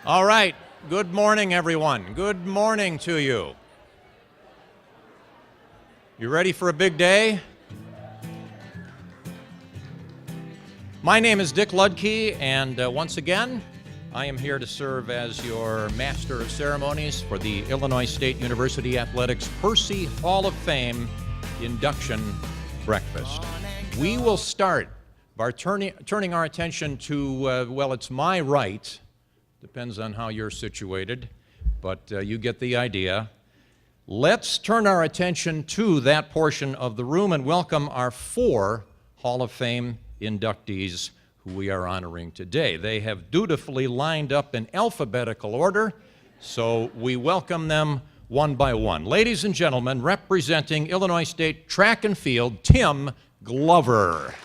All right. Good morning, everyone. Good morning to you. You ready for a big day? My name is Dick Ludke, and once again, I am here to serve as your Master of Ceremonies for the Illinois State University Athletics Percy Hall of Fame Induction Breakfast. We will start by turning our attention to, well, it's my right. Depends on how you're situated, but you get the idea. Let's turn our attention to that portion of the room and welcome our 4 Hall of Fame inductees who we are honoring today. They have dutifully lined up in alphabetical order, so we welcome them one by one. Ladies and gentlemen, representing Illinois State Track and Field, Tim Glover.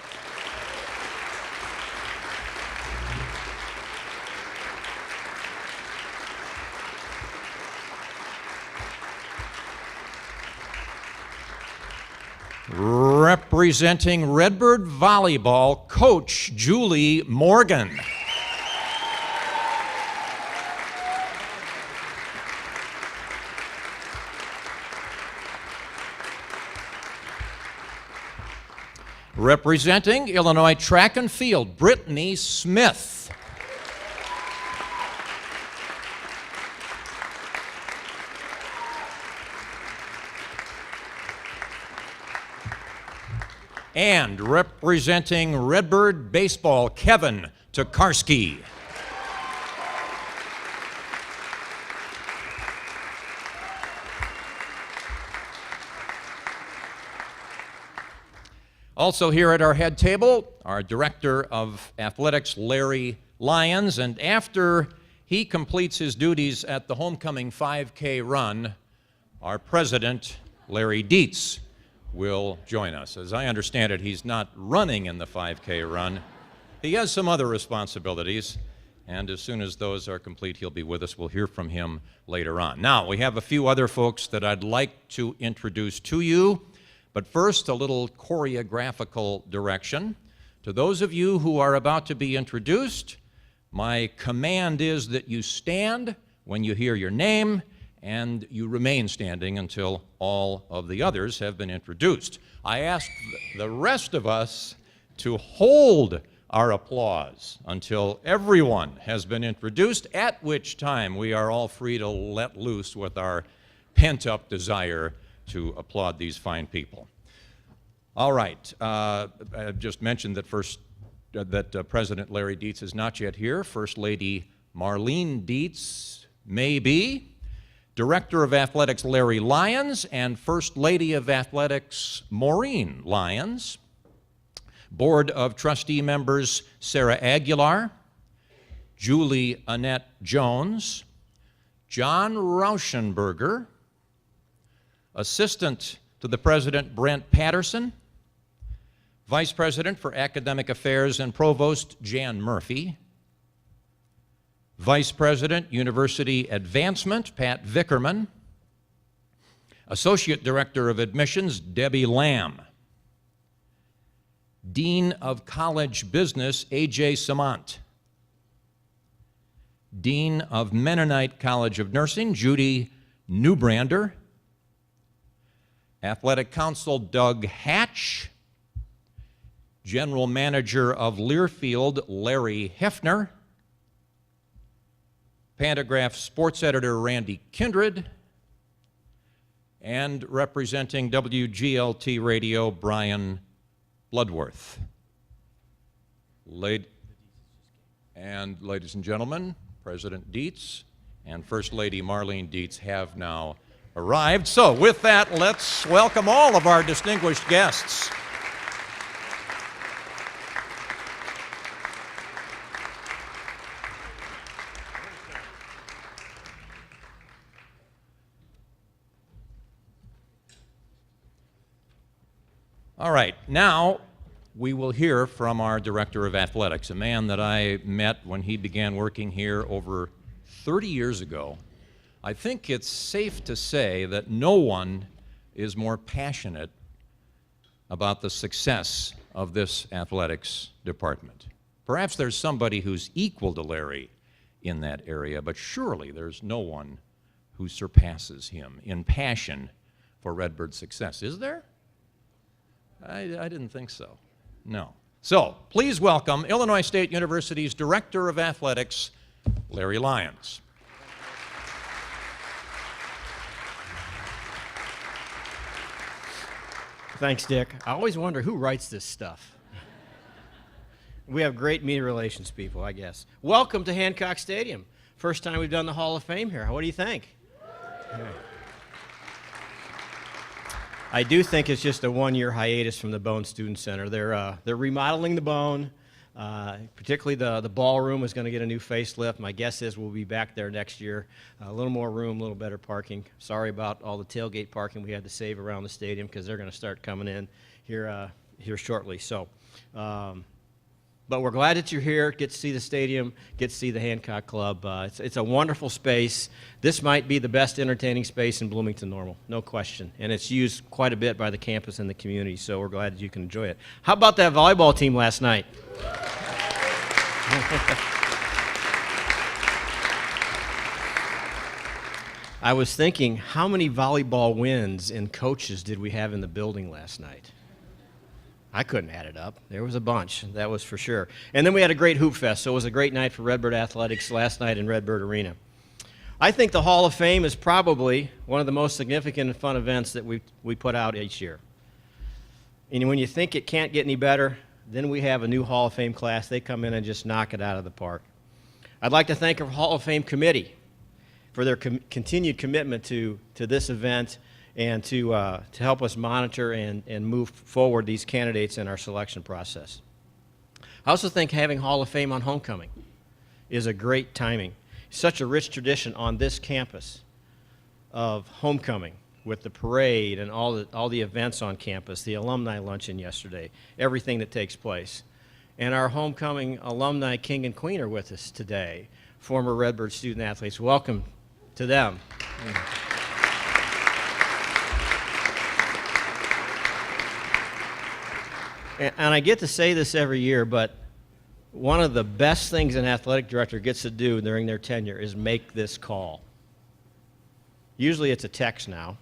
Representing Redbird Volleyball, Coach Julie Morgan. Representing Illinois Track and Field, Brittany Smith. And representing Redbird Baseball, Kevin Tokarski. Also here at our head table, our Director of Athletics, Larry Lyons, and after he completes his duties at the homecoming 5K run, our President, Larry Dietz, will join us. As I understand it, he's not running in the 5K run. He has some other responsibilities, and as soon as those are complete, he'll be with us. We'll hear from him later on. Now, we have a few other folks that I'd like to introduce to you, but first, a little choreographical direction. To those of you who are about to be introduced, my command is that you stand when you hear your name, and you remain standing until all of the others have been introduced. I ask the rest of us to hold our applause until everyone has been introduced, at which time we are all free to let loose with our pent-up desire to applaud these fine people. All right, I just mentioned that President Larry Dietz is not yet here. First Lady Marlene Dietz may be. Director of Athletics Larry Lyons, and First Lady of Athletics Maureen Lyons. Board of Trustee members Sarah Aguilar, Julie Annette Jones, John Rauschenberger, Assistant to the President Brent Patterson, Vice President for Academic Affairs and Provost Jan Murphy, Vice President, University Advancement, Pat Vickerman. Associate Director of Admissions, Debbie Lamb. Dean of College Business, A.J. Samant. Dean of Mennonite College of Nursing, Judy Newbrander. Athletic Council, Doug Hatch. General Manager of Learfield, Larry Hefner. Pantagraph Sports Editor Randy Kindred, and representing WGLT Radio, Brian Bloodworth. Ladies and gentlemen, President Dietz and First Lady Marlene Dietz have now arrived. So with that, let's welcome all of our distinguished guests. All right, now we will hear from our Director of Athletics, a man that I met when he began working here over 30 years ago. I think it's safe to say that no one is more passionate about the success of this athletics department. Perhaps there's somebody who's equal to Larry in that area, but surely there's no one who surpasses him in passion for Redbird's success. Is there? I didn't think so. No. So, please welcome Illinois State University's Director of Athletics, Larry Lyons. Thanks, Dick. I always wonder who writes this stuff. We have great media relations people, I guess. Welcome to Hancock Stadium. First time we've done the Hall of Fame here. What do you think? I do think it's just a one-year hiatus from the Bone Student Center. They're remodeling the Bone. Particularly the ballroom is going to get a new facelift. My guess is we'll be back there next year. A little more room, a little better parking. Sorry about all the tailgate parking we had to save around the stadium because they're going to start coming in here shortly. So, but we're glad that you're here. Get to see the stadium. Get to see the Hancock Club. It's a wonderful space. This might be the best entertaining space in Bloomington-Normal, no question. And it's used quite a bit by the campus and the community, so we're glad that you can enjoy it. How about that volleyball team last night? I was thinking, how many volleyball wins and coaches did we have in the building last night? I couldn't add it up. There was a bunch, that was for sure. And then we had a great hoop fest, so it was a great night for Redbird Athletics last night in Redbird Arena. I think the Hall of Fame is probably one of the most significant and fun events that we put out each year. And when you think it can't get any better, then we have a new Hall of Fame class. They come in and just knock it out of the park. I'd like to thank our Hall of Fame committee for their continued commitment to this event and to help us monitor and move forward these candidates in our selection process. I also think having Hall of Fame on homecoming is a great timing. Such a rich tradition on this campus of homecoming with the parade and all the events on campus, the alumni luncheon yesterday, everything that takes place. And our homecoming alumni king and queen are with us today, former Redbird student athletes. Welcome to them. And I get to say this every year, but one of the best things an athletic director gets to do during their tenure is make this call. Usually it's a text now.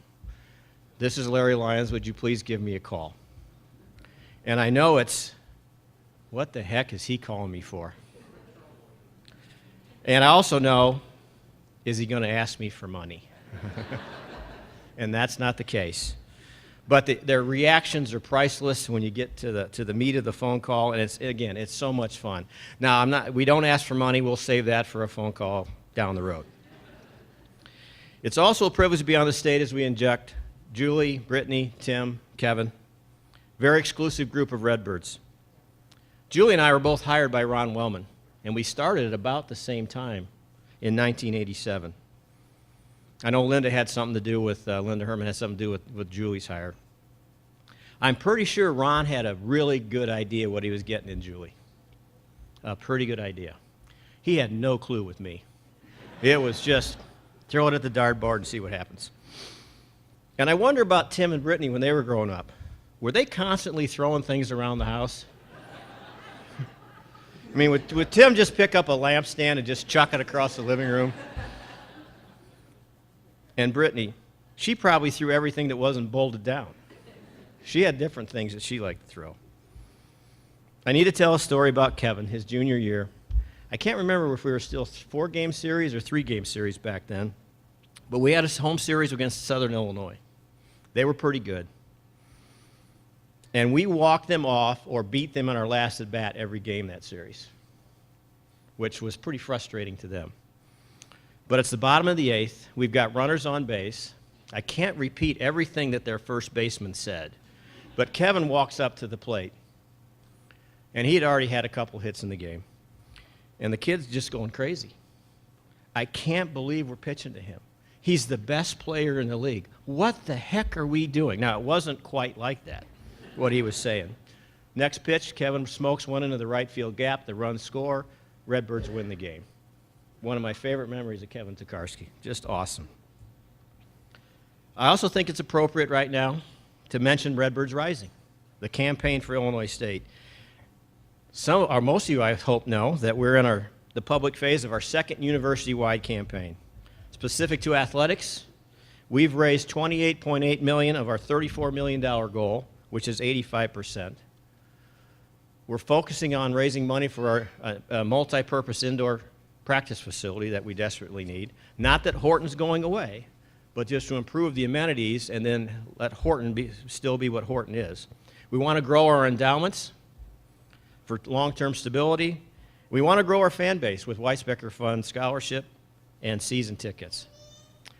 This is Larry Lyons, would you please give me a call? And I know it's, what the heck is he calling me for? And I also know, is he going to ask me for money? And that's not the case. But their reactions are priceless when you get to the meat of the phone call, and it's so much fun. Now, we don't ask for money. We'll save that for a phone call down the road. It's also a privilege to be on the stage as we induct Julie, Brittany, Tim, Kevin. Very exclusive group of Redbirds. Julie and I were both hired by Ron Wellman, and we started at about the same time in 1987. I know Linda had something to do with, Linda Herman had something to do with Julie's hire. I'm pretty sure Ron had a really good idea what he was getting in Julie. A pretty good idea. He had no clue with me. It was just throw it at the dartboard and see what happens. And I wonder about Tim and Brittany when they were growing up. Were they constantly throwing things around the house? I mean, would Tim just pick up a lampstand and just chuck it across the living room? And Brittany, she probably threw everything that wasn't bolted down. She had different things that she liked to throw. I need to tell a story about Kevin, his junior year. I can't remember if we were still 4-game series or 3-game series back then, but we had a home series against Southern Illinois. They were pretty good. And we walked them off or beat them in our last at bat every game that series, which was pretty frustrating to them. But it's the bottom of the 8th. We've got runners on base. I can't repeat everything that their first baseman said, but Kevin walks up to the plate, and he had already had a couple hits in the game. And the kid's just going crazy. I can't believe we're pitching to him. He's the best player in the league. What the heck are we doing? Now, it wasn't quite like that, what he was saying. Next pitch, Kevin smokes one into the right field gap. The runs score. Redbirds win the game. One of my favorite memories of Kevin Tokarski. Just awesome. I also think it's appropriate right now to mention Redbirds Rising, the campaign for Illinois State. Most of you, I hope, know that we're in our the public phase of our second university-wide campaign. Specific to athletics, we've raised $28.8 million of our $34 million goal, which is 85%. We're focusing on raising money for our multi-purpose indoor practice facility that we desperately need. Not that Horton's going away, but just to improve the amenities and then let Horton still be what Horton is. We want to grow our endowments for long-term stability. We want to grow our fan base with Weisbecker Fund scholarship and season tickets.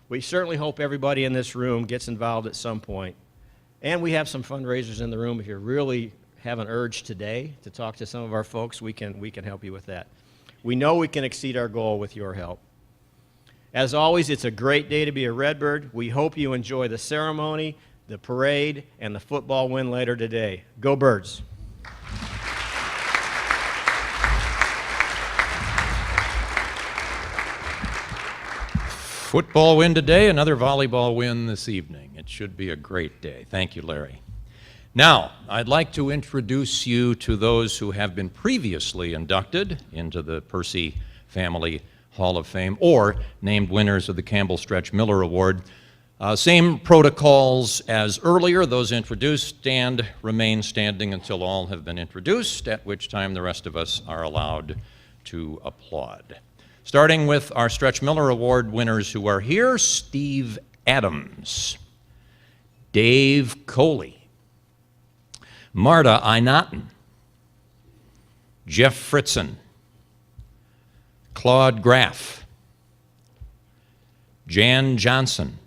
We certainly hope everybody in this room gets involved at some point. And we have some fundraisers in the room. If you really have an urge today to talk to some of our folks, we can help you with that. We know we can exceed our goal with your help. As always, it's a great day to be a Redbird. We hope you enjoy the ceremony, the parade, and the football win later today. Go Birds! Football win today, another volleyball win this evening. It should be a great day. Thank you, Larry. Now, I'd like to introduce you to those who have been previously inducted into the Percy Family Hall of Fame or named winners of the Campbell Stretch Miller Award. Same protocols as earlier. Those introduced remain standing until all have been introduced, at which time the rest of us are allowed to applaud. Starting with our Stretch Miller Award winners who are here: Steve Adams, Dave Coley, Marta Einatten, Jeff Fritzen, Claude Graff, Jan Johnson,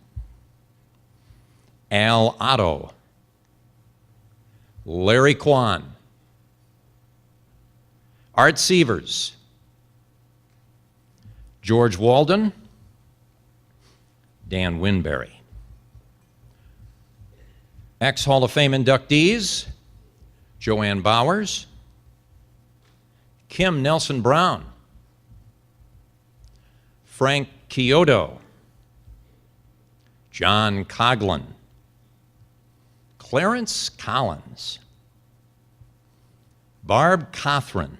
Al Otto, Larry Kwan, Art Sievers, George Walden, Dan Winberry. Ex-Hall of Fame inductees: Joanne Bowers, Kim Nelson Brown, Frank Chiodo, John Coughlin, Clarence Collins, Barb Cothran,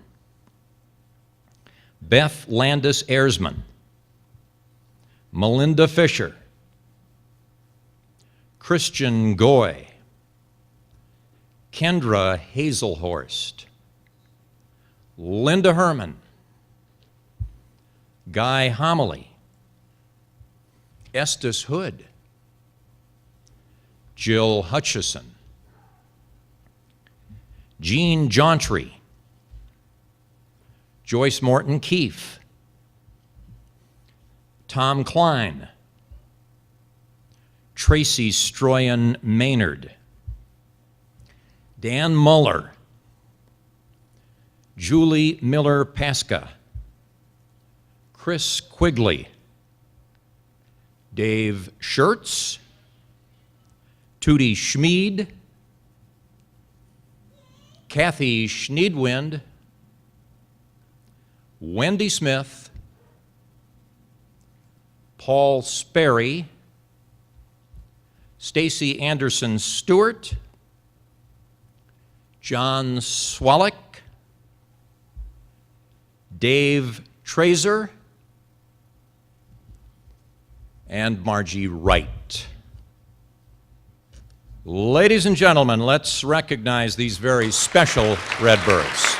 Beth Landis Erzman, Melinda Fisher, Christian Goy, Kendra Hazelhorst, Linda Herman, Guy Homily, Estes Hood, Jill Hutchison, Jean Jauntry, Joyce Morton Keefe, Tom Klein, Tracy Stroyan Maynard, Dan Muller, Julie Miller Pasca, Chris Quigley, Dave Schertz, Tootie Schmid, Kathy Schneidwind, Wendy Smith, Paul Sperry, Stacy Anderson Stewart, John Swalek, Dave Trazer, and Margie Wright. Ladies and gentlemen, let's recognize these very special Redbirds.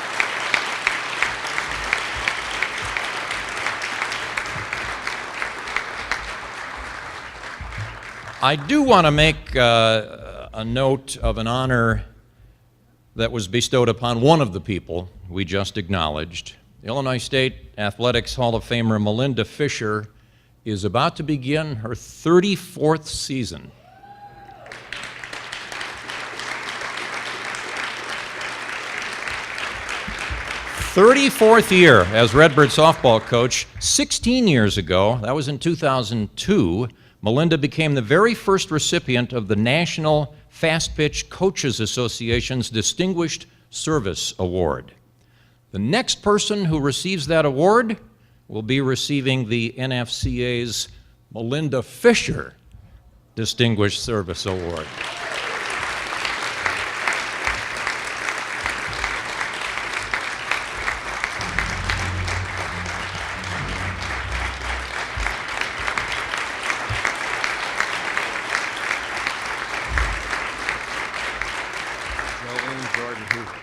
I do want to make a note of an honor that was bestowed upon one of the people we just acknowledged. The Illinois State Athletics Hall of Famer Melinda Fisher is about to begin her 34th season. 34th year as Redbird softball coach. 16 years ago, that was in 2002, Melinda became the very first recipient of the National Fast Pitch Coaches Association's Distinguished Service Award. The next person who receives that award will be receiving the NFCA's Melinda Fisher Distinguished Service Award. Jolene Jordan Hoover.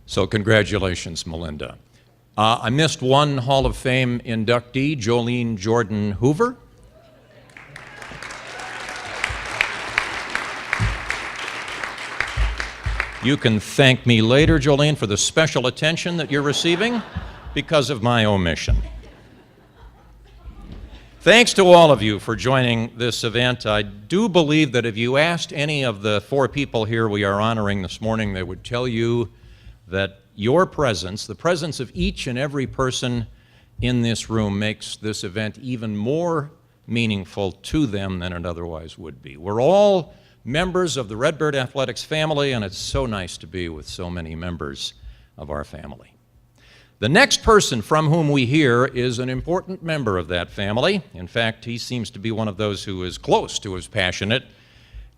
So congratulations, Melinda. I missed one Hall of Fame inductee, Jolene Jordan Hoover. You can thank me later, Jolene, for the special attention that you're receiving because of my omission. Thanks to all of you for joining this event. I do believe that if you asked any of the 4 people here we are honoring this morning, they would tell you that your presence, the presence of each and every person in this room, makes this event even more meaningful to them than it otherwise would be. We're all members of the Redbird Athletics family, and it's so nice to be with so many members of our family. The next person from whom we hear is an important member of that family. In fact, he seems to be one of those who is close to as passionate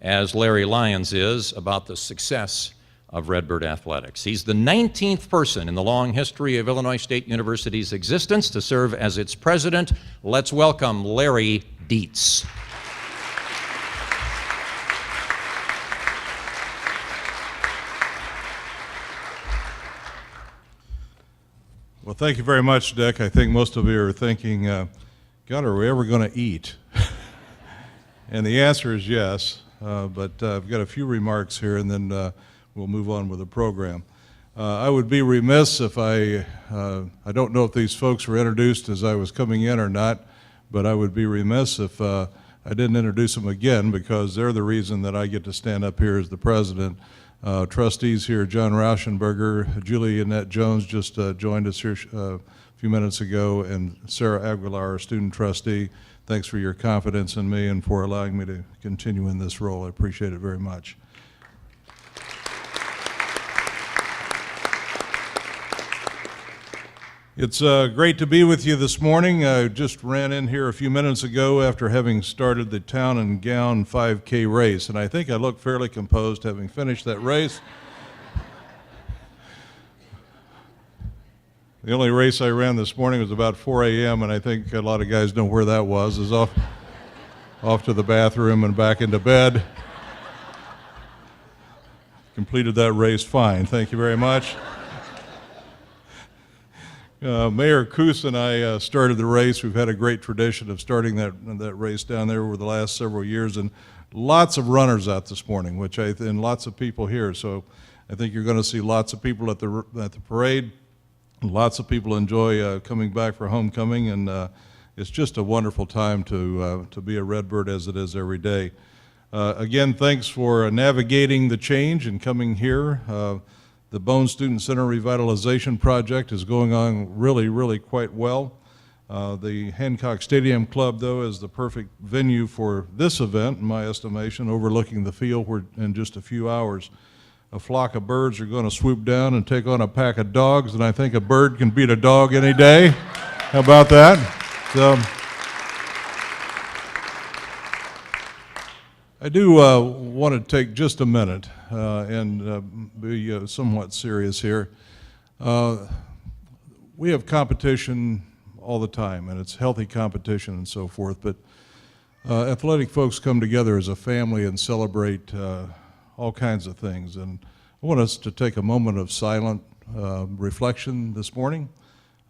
as Larry Lyons is about the success of Redbird Athletics. He's the 19th person in the long history of Illinois State University's existence to serve as its president. Let's welcome Larry Dietz. Well, thank you very much, Dick. I think most of you are thinking, God, are we ever going to eat? And the answer is yes, but I've got a few remarks here, and then we'll move on with the program. I would be remiss if I don't know if these folks were introduced as I was coming in or not, but I would be remiss if I didn't introduce them again, because they're the reason that I get to stand up here as the president. Trustees here, John Rauschenberger, Julie Annette Jones just joined us here a few minutes ago, and Sarah Aguilar, our student trustee. Thanks for your confidence in me and for allowing me to continue in this role. I appreciate it very much. It's great to be with you this morning. I just ran in here a few minutes ago after having started the Town and Gown 5K race, and I think I look fairly composed having finished that race. The only race I ran this morning was about 4 a.m., and I think a lot of guys know where that was. It was off to the bathroom and back into bed. Completed that race fine. Thank you very much. Mayor Coos and I started the race. We've had a great tradition of starting that race down there over the last several years, and lots of runners out this morning, and lots of people here. So I think you're going to see lots of people at the parade. Lots of people enjoy coming back for homecoming, and it's just a wonderful time to be a Redbird, as it is every day. Again, thanks for navigating the change and coming here. The Bone Student Center Revitalization Project is going on really, really quite well. The Hancock Stadium Club, though, is the perfect venue for this event, in my estimation, overlooking the field where in just a few hours a flock of birds are going to swoop down and take on a pack of dogs, and I think a bird can beat a dog any day. How about that? So, I do want to take just a minute and be somewhat serious here. We have competition all the time, and it's healthy competition and so forth, but athletic folks come together as a family and celebrate all kinds of things. And I want us to take a moment of silent reflection this morning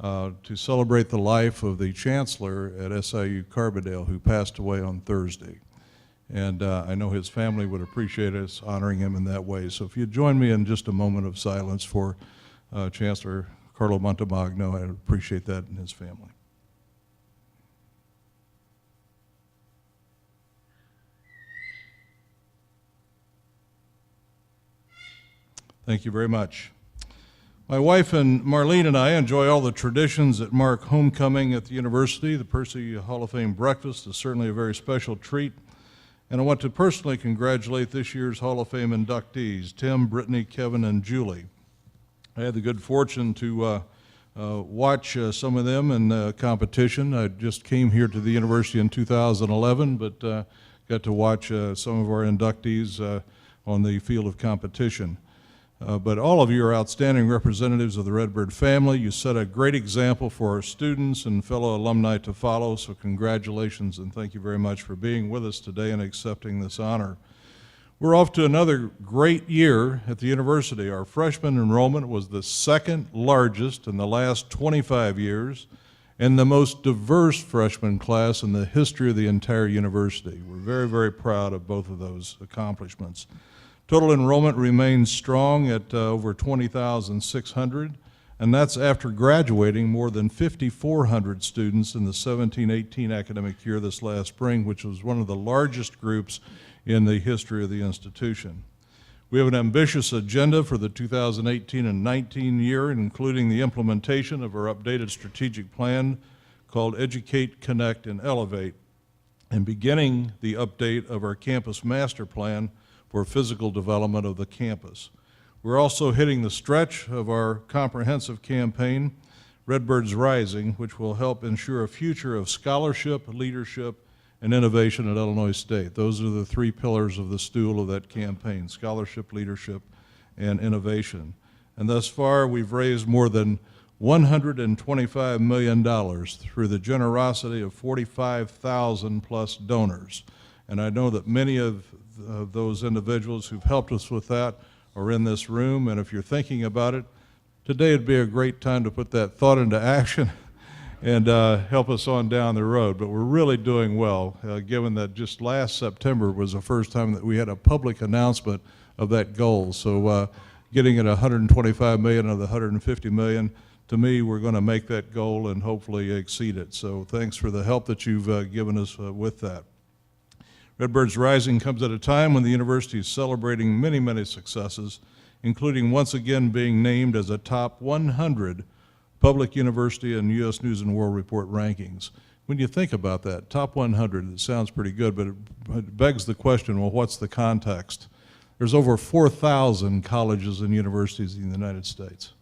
to celebrate the life of the chancellor at SIU Carbondale, who passed away on Thursday. And I know his family would appreciate us honoring him in that way. So if you'd join me in just a moment of silence for Chancellor Carlo Montemagno, I'd appreciate that, and his family. Thank you very much. My wife and Marlene and I enjoy all the traditions that mark homecoming at the university. The Percy Hall of Fame breakfast is certainly a very special treat. And I want to personally congratulate this year's Hall of Fame inductees, Tim, Brittany, Kevin, and Julie. I had the good fortune to watch some of them in competition. I just came here to the university in 2011, but got to watch some of our inductees on the field of competition. But all of you are outstanding representatives of the Redbird family. You set a great example for our students and fellow alumni to follow, so congratulations and thank you very much for being with us today and accepting this honor. We're off to another great year at the university. Our freshman enrollment was the second largest in the last 25 years and the most diverse freshman class in the history of the entire university. We're very, very proud of both of those accomplishments. Total enrollment remains strong at over 20,600, and that's after graduating more than 5,400 students in the 17-18 academic year this last spring, which was one of the largest groups in the history of the institution. We have an ambitious agenda for the 2018 and 19 year, including the implementation of our updated strategic plan called Educate, Connect, and Elevate, and beginning the update of our campus master plan for physical development of the campus. We're also hitting the stretch of our comprehensive campaign, Redbirds Rising, which will help ensure a future of scholarship, leadership, and innovation at Illinois State. Those are the three pillars of the stool of that campaign: scholarship, leadership, and innovation. And thus far, we've raised more than $125 million through the generosity of 45,000 plus donors. And I know that many of those individuals who've helped us with that are in this room, and if you're thinking about it, today would be a great time to put that thought into action and help us on down the road. But we're really doing well, given that just last September was the first time that we had a public announcement of that goal. So getting at 125 million of the 150 million, to me, we're going to make that goal and hopefully exceed it. So thanks for the help that you've given us with that. Redbirds Rising comes at a time when the university is celebrating many, many successes, including once again being named as a top 100 public university in U.S. News and World Report rankings. When you think about that, top 100, it sounds pretty good, but it begs the question, well, what's the context? There's over 4,000 colleges and universities in the United States.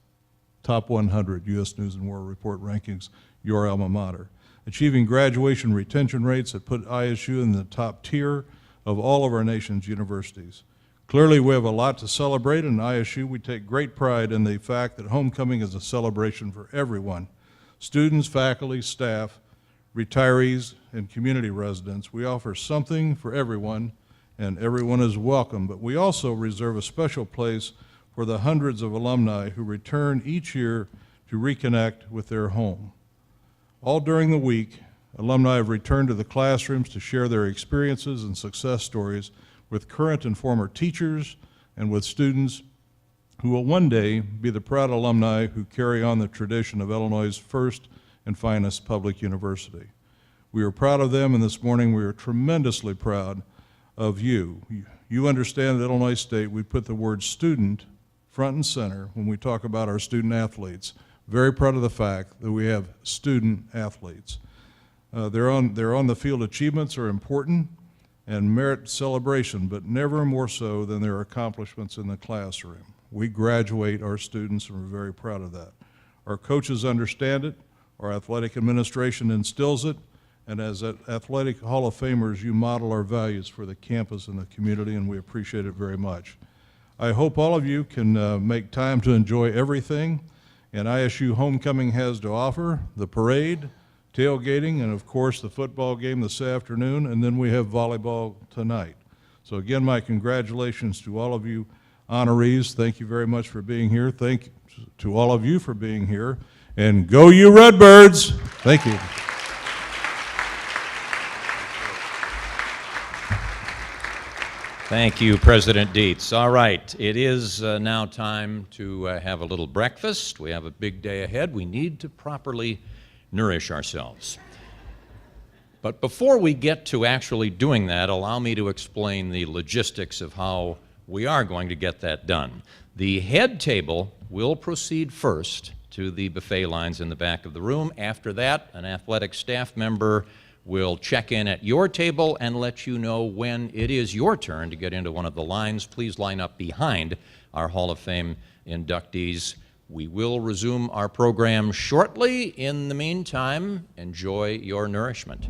Top 100 U.S. News and World Report rankings, your alma mater. Achieving graduation retention rates that put ISU in the top tier of all of our nation's universities. Clearly, we have a lot to celebrate, and ISU, we take great pride in the fact that homecoming is a celebration for everyone. Students, faculty, staff, retirees, and community residents. We offer something for everyone, and everyone is welcome, but we also reserve a special place for the hundreds of alumni who return each year to reconnect with their home. All during the week, alumni have returned to the classrooms to share their experiences and success stories with current and former teachers and with students who will one day be the proud alumni who carry on the tradition of Illinois' first and finest public university. We are proud of them, and this morning we are tremendously proud of you. You understand at Illinois State we put the word student front and center when we talk about our student athletes. Very proud of the fact that we have student athletes. Their on-the-field achievements are important and merit celebration, but never more so than their accomplishments in the classroom. We graduate our students, and we're very proud of that. Our coaches understand it, our athletic administration instills it, and as athletic Hall of Famers, you model our values for the campus and the community, and we appreciate it very much. I hope all of you can make time to enjoy everything and ISU homecoming has to offer: the parade, tailgating, and of course the football game this afternoon, and then we have volleyball tonight. So again, my congratulations to all of you honorees. Thank you very much for being here. Thank you to all of you for being here, and go you Redbirds! Thank you. Thank you, President Dietz. All right, it is now time to have a little breakfast. We have a big day ahead. We need to properly nourish ourselves. But before we get to actually doing that, allow me to explain the logistics of how we are going to get that done. The head table will proceed first to the buffet lines in the back of the room. After that, an athletic staff member will check in at your table and let you know when it is your turn to get into one of the lines. Please line up behind our Hall of Fame inductees. We will resume our program shortly. In the meantime, enjoy your nourishment.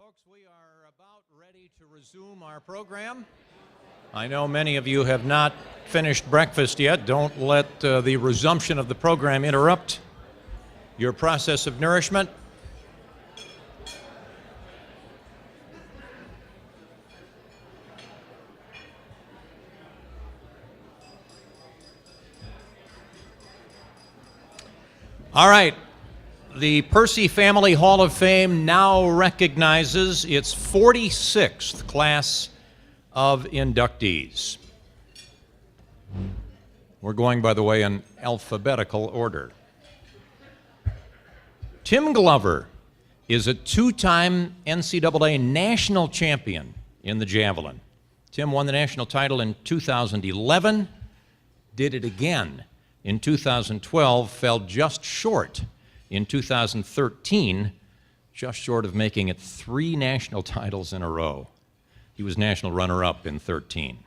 Folks, we are about ready to resume our program. I know many of you have not finished breakfast yet. Don't let the resumption of the program interrupt your process of nourishment. All right. The Percy Family Hall of Fame now recognizes its 46th class of inductees. We're going, by the way, in alphabetical order. Tim Glover is a two-time NCAA national champion in the javelin. Tim won the national title in 2011, did it again in 2012, fell just short in 2013, just short of making it 3 national titles in a row. He was national runner-up in 13.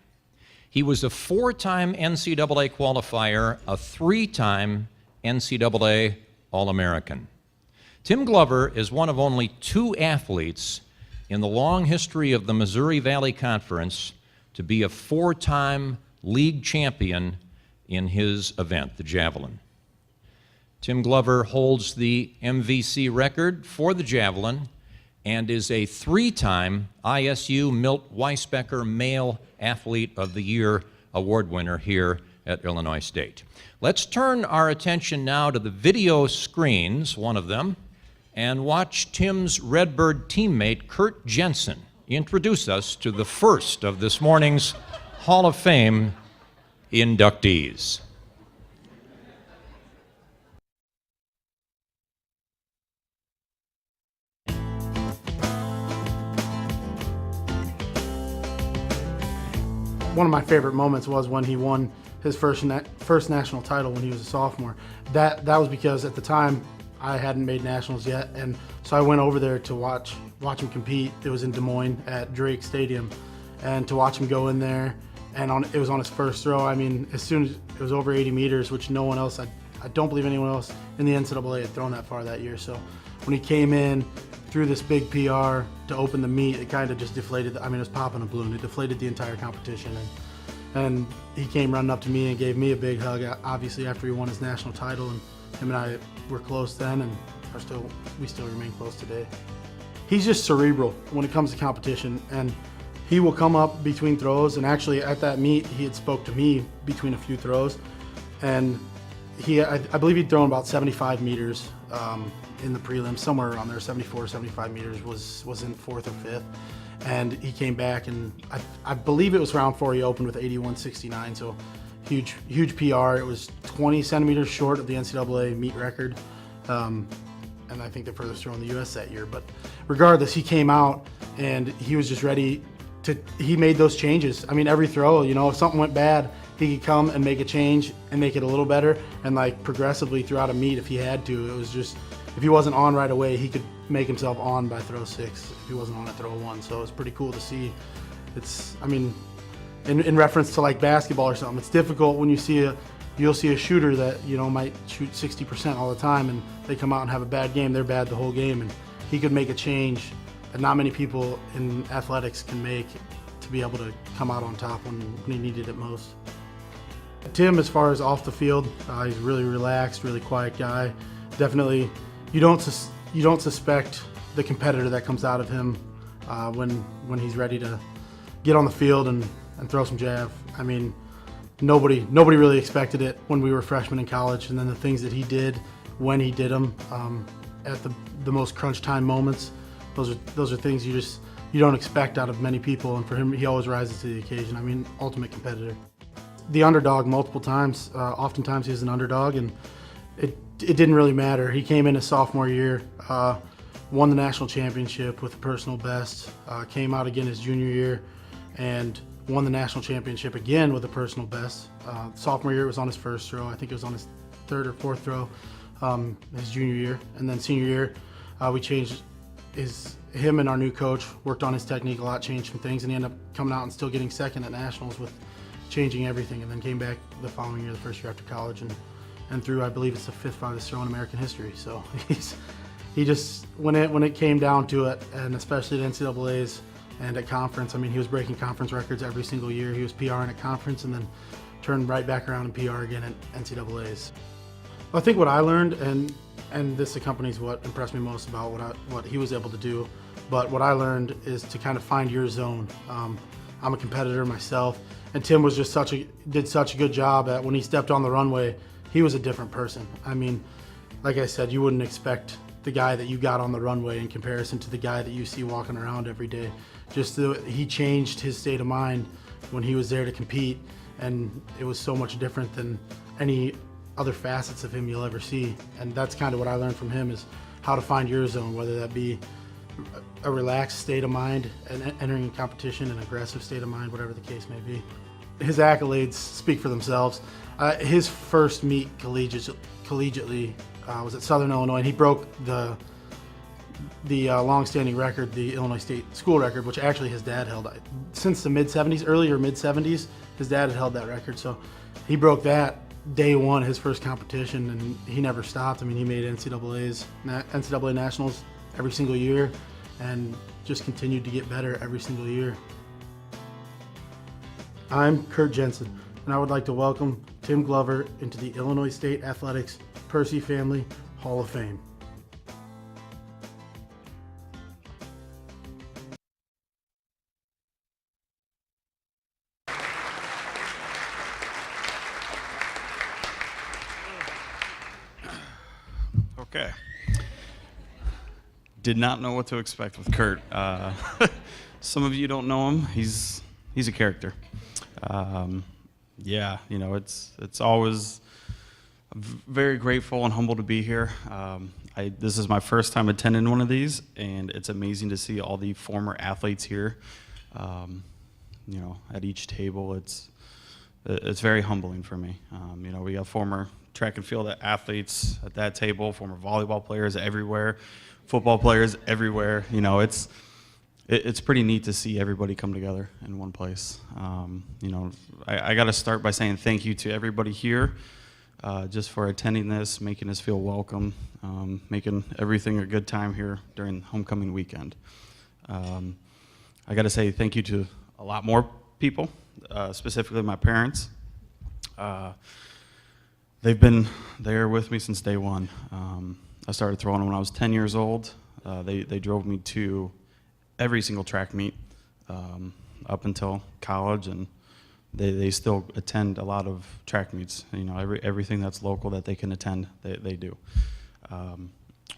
He was a 4-time NCAA qualifier, a 3-time NCAA All-American. Tim Glover is one of only 2 athletes in the long history of the Missouri Valley Conference to be a 4-time league champion in his event, the javelin. Tim Glover holds the MVC record for the javelin and is a 3-time ISU Milt Weisbecker Male Athlete of the Year award winner here at Illinois State. Let's turn our attention now to the video screens, one of them, and watch Tim's Redbird teammate, Kurt Jensen, introduce us to the first of this morning's Hall of Fame inductees. One of my favorite moments was when he won his first national title when he was a sophomore. That was because at the time I hadn't made nationals yet, and so I went over there to watch him compete. It was in Des Moines at Drake Stadium, and to watch him go in there, and it was on his first throw. I mean, as soon as it was over 80 meters, which no one else, I don't believe anyone else in the NCAA had thrown that far that year. So when he came in, threw this big PR to open the meet, it kind of just deflated. I mean, it was popping a balloon. It deflated the entire competition, and he came running up to me and gave me a big hug. Obviously, after he won his national title, and him and I were close then, and we still remain close today. He's just cerebral when it comes to competition, and he will come up between throws. And actually, at that meet, he had spoke to me between a few throws, and I believe he'd thrown about 75 meters. In the prelims, somewhere around there, 74, 75 meters, was in 4th or 5th. And he came back, and I believe it was round 4, he opened with 81.69, so huge PR. It was 20 centimeters short of the NCAA meet record, and I think the furthest throw in the U.S. that year. But regardless, he came out, and he was just ready he made those changes. I mean, every throw, if something went bad, he could come and make a change and make it a little better, and like progressively throughout a meet if he had to. It was just, if he wasn't on right away, he could make himself on by throw 6 if he wasn't on at throw 1. So it was pretty cool to see. I mean, in reference to like basketball or something, it's difficult when you'll see a shooter that, might shoot 60% all the time, and they come out and have a bad game. They're bad the whole game, and he could make a change that not many people in athletics can make to be able to come out on top when he needed it most. Tim, as far as off the field, he's really relaxed, really quiet guy. Definitely, you don't suspect the competitor that comes out of him when he's ready to get on the field and throw some jav. I mean, nobody really expected it when we were freshmen in college, and then the things that he did when he did them at the most crunch time moments, those are things you don't expect out of many people, and for him, he always rises to the occasion. I mean, ultimate competitor. The underdog multiple times. Oftentimes he was an underdog, and it didn't really matter. He came in his sophomore year, won the national championship with a personal best, came out again his junior year, and won the national championship again with a personal best. Sophomore year it was on his first throw. I think it was on his 3rd or 4th throw his junior year. And then senior year, we changed him and our new coach worked on his technique a lot, changed some things, and he ended up coming out and still getting 2nd at nationals with changing everything, and then came back the following year, the first year after college, and threw, I believe it's the 5th farthest throw in American history. So he just, when it came down to it, and especially at NCAAs and at conference, I mean, he was breaking conference records every single year. He was PRing at conference and then turned right back around and PR again at NCAAs. I think what I learned, and this accompanies what impressed me most about what he was able to do, but what I learned is to kind of find your zone. I'm a competitor myself, and Tim was just did such a good job at when he stepped on the runway, he was a different person. I mean, like I said, you wouldn't expect the guy that you got on the runway in comparison to the guy that you see walking around every day. He changed his state of mind when he was there to compete, and it was so much different than any other facets of him you'll ever see. And that's kind of what I learned from him, is how to find your zone, whether that be a relaxed state of mind and entering a competition, an aggressive state of mind, whatever the case may be. His accolades speak for themselves. His first meet collegiately was at Southern Illinois, and he broke the long-standing record, the Illinois State school record, which actually his dad held. Since the mid-70s, earlier mid-70s, his dad had held that record. So he broke that day one, his first competition, and he never stopped. I mean, he made NCAA nationals every single year and just continued to get better every single year. I'm Kurt Jensen, and I would like to welcome Tim Glover into the Illinois State Athletics Percy Family Hall of Fame. Okay. Did not know what to expect with Kurt. Some of you don't know him. He's a character. Yeah, you know, it's always very grateful and humble to be here. This is my first time attending one of these, and it's amazing to see all the former athletes here. You know, at each table, it's very humbling for me. You know, we have former track and field athletes at that table, former volleyball players everywhere, football players everywhere. You know, it's pretty neat to see everybody come together in one place. You know, I got to start by saying thank you to everybody here just for attending this, making us feel welcome, making everything a good time here during homecoming weekend. I got to say thank you to a lot more people, specifically my parents. They've been there with me since day one. I started throwing when I was 10 years old. They drove me to every single track meet up until college, and they still attend a lot of track meets. You know, everything that's local that they can attend, they do.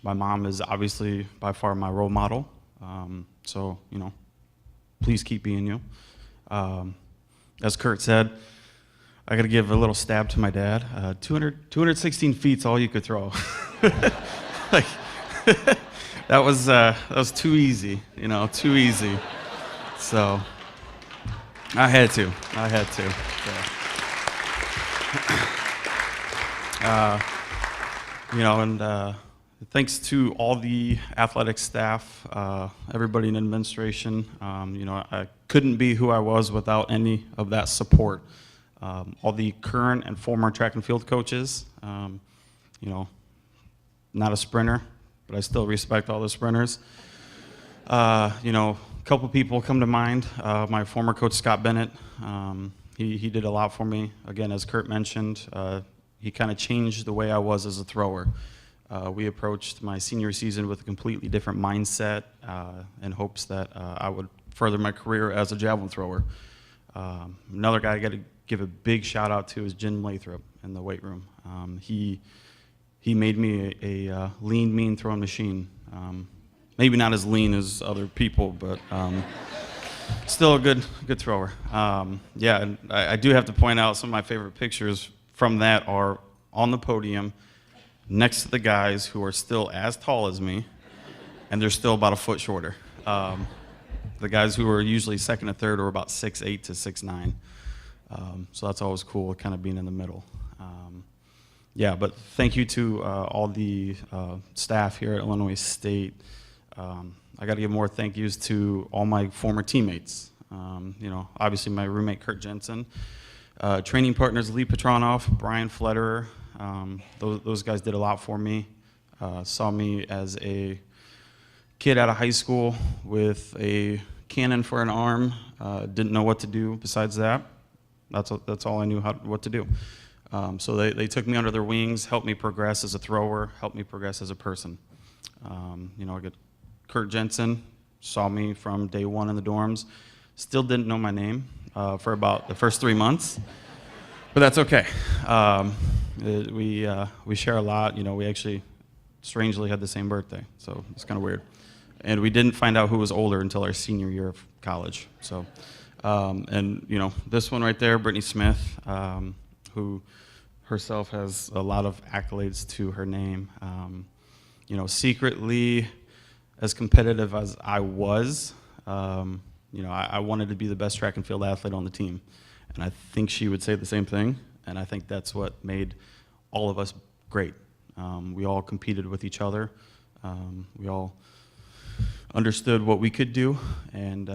My mom is obviously by far my role model, so, you know, please keep being you. As Kurt said, I got to give a little stab to my dad. 216 feet's all you could throw. Like, that was too easy, you know, too easy. So I had to. So. You know, and thanks to all the athletic staff, everybody in administration. You know, I couldn't be who I was without any of that support. All the current and former track and field coaches, you know, not a sprinter, but I still respect all the sprinters. You know, a couple people come to mind. My former coach, Scott Bennett, he did a lot for me. Again, as Kurt mentioned, he kind of changed the way I was as a thrower. We approached my senior season with a completely different mindset in hopes that I would further my career as a javelin thrower. Another guy I got to give a big shout out to is Jim Lathrop in the weight room. He made me a lean, mean throwing machine. Maybe not as lean as other people, but still a good thrower. Yeah, and I do have to point out some of my favorite pictures from that are on the podium next to the guys who are still as tall as me, and they're still about a foot shorter. The guys who are usually second and third are about 6'8" to 6'9". So that's always cool, kind of being in the middle. Yeah, but thank you to all the staff here at Illinois State. I got to give more thank yous to all my former teammates. You know, obviously my roommate Kurt Jensen, training partners Lee Petronoff, Brian Flederer. Those guys did a lot for me. saw me as a kid out of high school with a cannon for an arm, didn't know what to do besides that. That's all I knew what to do. So they took me under their wings, helped me progress as a thrower, helped me progress as a person. I got Kurt Jensen, saw me from day one in the dorms, still didn't know my name for about the first 3 months, but that's okay. We share a lot. We actually strangely had the same birthday, so it's kind of weird. And we didn't find out who was older until our senior year of college. So, this one right there, Brittany Smith, who herself has a lot of accolades to her name. Secretly, as competitive as I was, I wanted to be the best track and field athlete on the team. And I think she would say the same thing. And I think that's what made all of us great. We all competed with each other. We all understood what we could do. And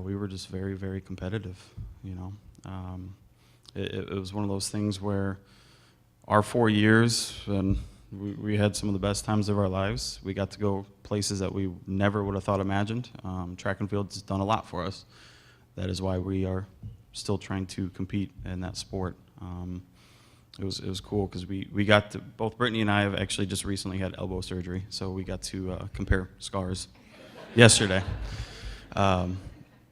we were just very, very competitive, It was one of those things where our 4 years, and we had some of the best times of our lives. We got to go places that we never would have thought imagined. Track and field has done a lot for us. That is why we are still trying to compete in that sport. It was cool because we got to, both Brittany and I have actually just recently had elbow surgery, so we got to compare scars yesterday. But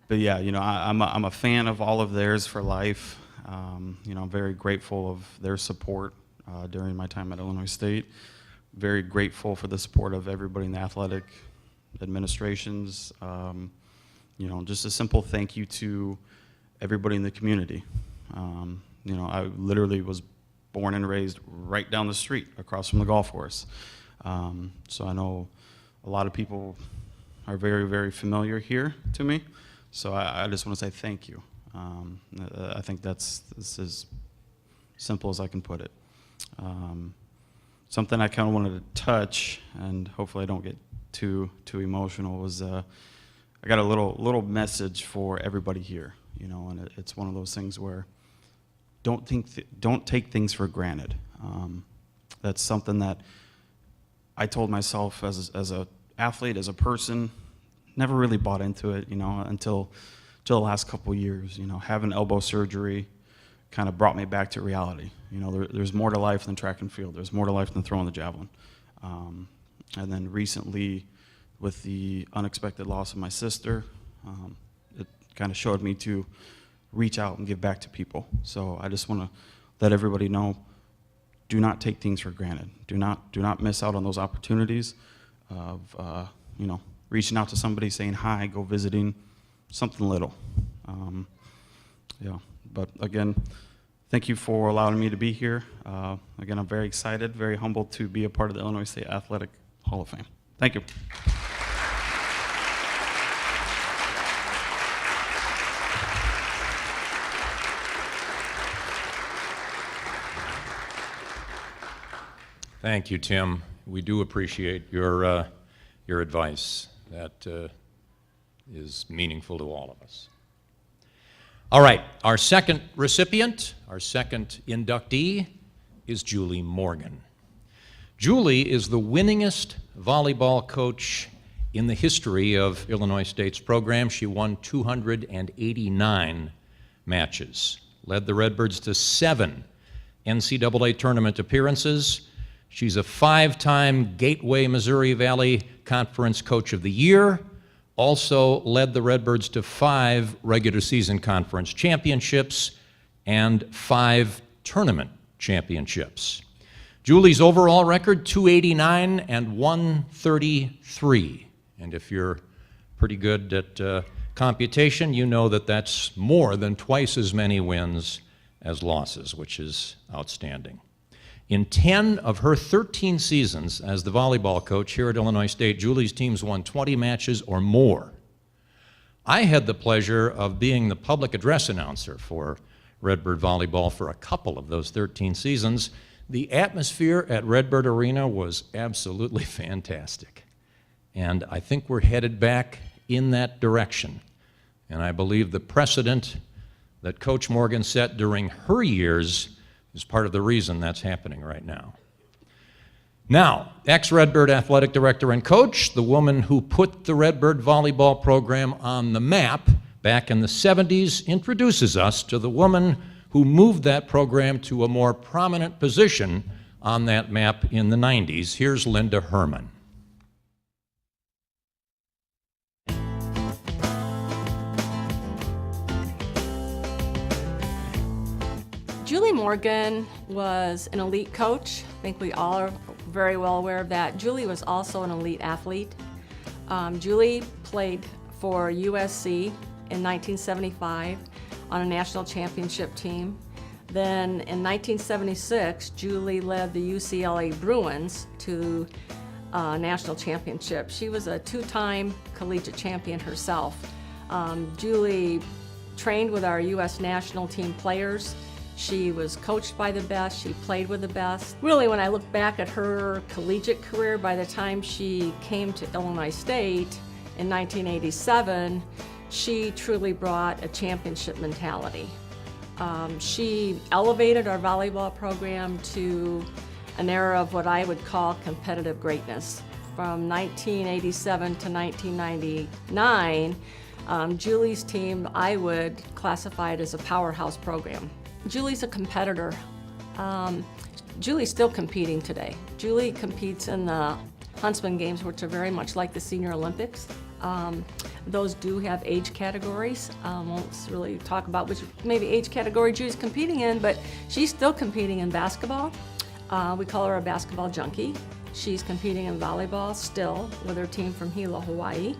yeah, I'm a fan of all of theirs for life. I'm very grateful of their support during my time at Illinois State. Very grateful for the support of everybody in the athletic administrations. Just a simple thank you to everybody in the community. I literally was born and raised right down the street across from the golf course. So I know a lot of people are very, very familiar here to me. So I just want to say thank you. I think that's as simple as I can put it. Something I kind of wanted to touch, and hopefully I don't get too emotional, was I got a little message for everybody here, and it's one of those things where don't take things for granted. That's something that I told myself as a athlete, as a person, never really bought into it, until the last couple of years. Having elbow surgery kind of brought me back to reality. There's more to life than track and field. There's more to life than throwing the javelin. And then recently, with the unexpected loss of my sister, it kind of showed me to reach out and give back to people. So I just want to let everybody know, do not take things for granted. Do not miss out on those opportunities of reaching out to somebody, saying hi, go visiting, something little. But again, thank you for allowing me to be here. Again, I'm very excited, very humbled to be a part of the Illinois State Athletic Hall of Fame. Thank you. Thank you, Tim. We do appreciate your advice. That is meaningful to all of us. All right, our second recipient, our second inductee, is Julie Morgan. Julie is the winningest volleyball coach in the history of Illinois State's program. She won 289 matches, led the Redbirds to 7 NCAA tournament appearances. She's a 5-time Gateway Missouri Valley Conference Coach of the Year, also led the Redbirds to 5 regular season conference championships and 5 tournament championships. Julie's overall record, 289 and 133. And if you're pretty good at computation, you know that that's more than twice as many wins as losses, which is outstanding. In 10 of her 13 seasons as the volleyball coach here at Illinois State, Julie's teams won 20 matches or more. I had the pleasure of being the public address announcer for Redbird volleyball for a couple of those 13 seasons. The atmosphere at Redbird Arena was absolutely fantastic. And I think we're headed back in that direction. And I believe the precedent that Coach Morgan set during her years is part of the reason that's happening right now. Now, ex-Redbird athletic director and coach, the woman who put the Redbird volleyball program on the map back in the 70s, introduces us to the woman who moved that program to a more prominent position on that map in the 90s. Here's Linda Herman. Julie Morgan was an elite coach. I think we all are very well aware of that. Julie was also an elite athlete. Julie played for USC in 1975 on a national championship team. Then in 1976, Julie led the UCLA Bruins to a national championship. She was a two-time collegiate champion herself. Julie trained with our US national team players. She was coached by the best, she played with the best. Really, when I look back at her collegiate career, by the time she came to Illinois State in 1987, she truly brought a championship mentality. She elevated our volleyball program to an era of what I would call competitive greatness. From 1987 to 1999, Julie's team, I would classify it as a powerhouse program. Julie's a competitor. Julie's still competing today. Julie competes in the Huntsman Games, which are very much like the Senior Olympics. Those do have age categories. Won't really talk about which maybe age category Julie's competing in, but she's still competing in basketball. We call her a basketball junkie. She's competing in volleyball still with her team from Hilo, Hawaii.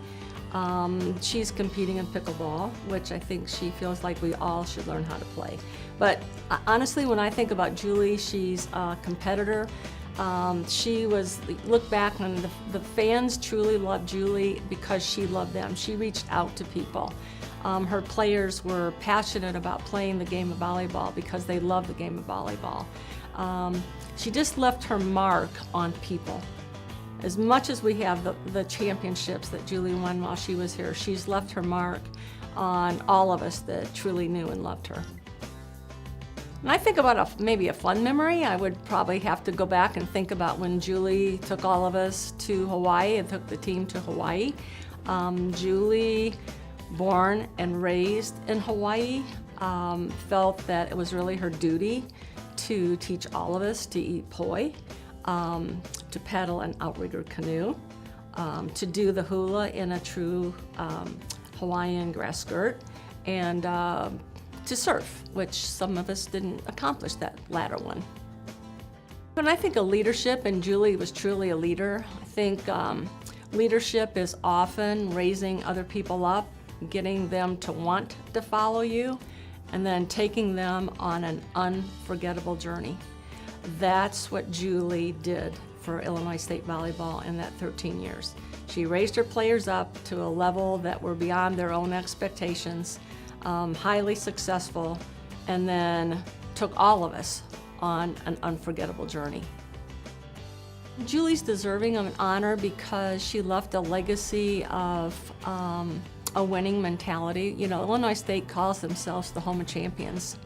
She's competing in pickleball, which I think she feels like we all should learn how to play. But honestly, when I think about Julie, she's a competitor. Look back when the fans truly loved Julie because she loved them. She reached out to people. Her players were passionate about playing the game of volleyball because they loved the game of volleyball. She just left her mark on people. As much as we have the championships that Julie won while she was here, she's left her mark on all of us that truly knew and loved her. When I think about maybe a fun memory, I would probably have to go back and think about when Julie took all of us to Hawaii and took the team to Hawaii. Julie, born and raised in Hawaii, felt that it was really her duty to teach all of us to eat poi, to paddle an outrigger canoe, to do the hula in a true Hawaiian grass skirt, and to surf, which some of us didn't accomplish that latter one. When I think of leadership, and Julie was truly a leader, I think leadership is often raising other people up, getting them to want to follow you, and then taking them on an unforgettable journey. That's what Julie did for Illinois State Volleyball in that 13 years. She raised her players up to a level that were beyond their own expectations, highly successful, and then took all of us on an unforgettable journey. Julie's deserving of an honor because she left a legacy of a winning mentality. You know, Illinois State calls themselves the home of champions.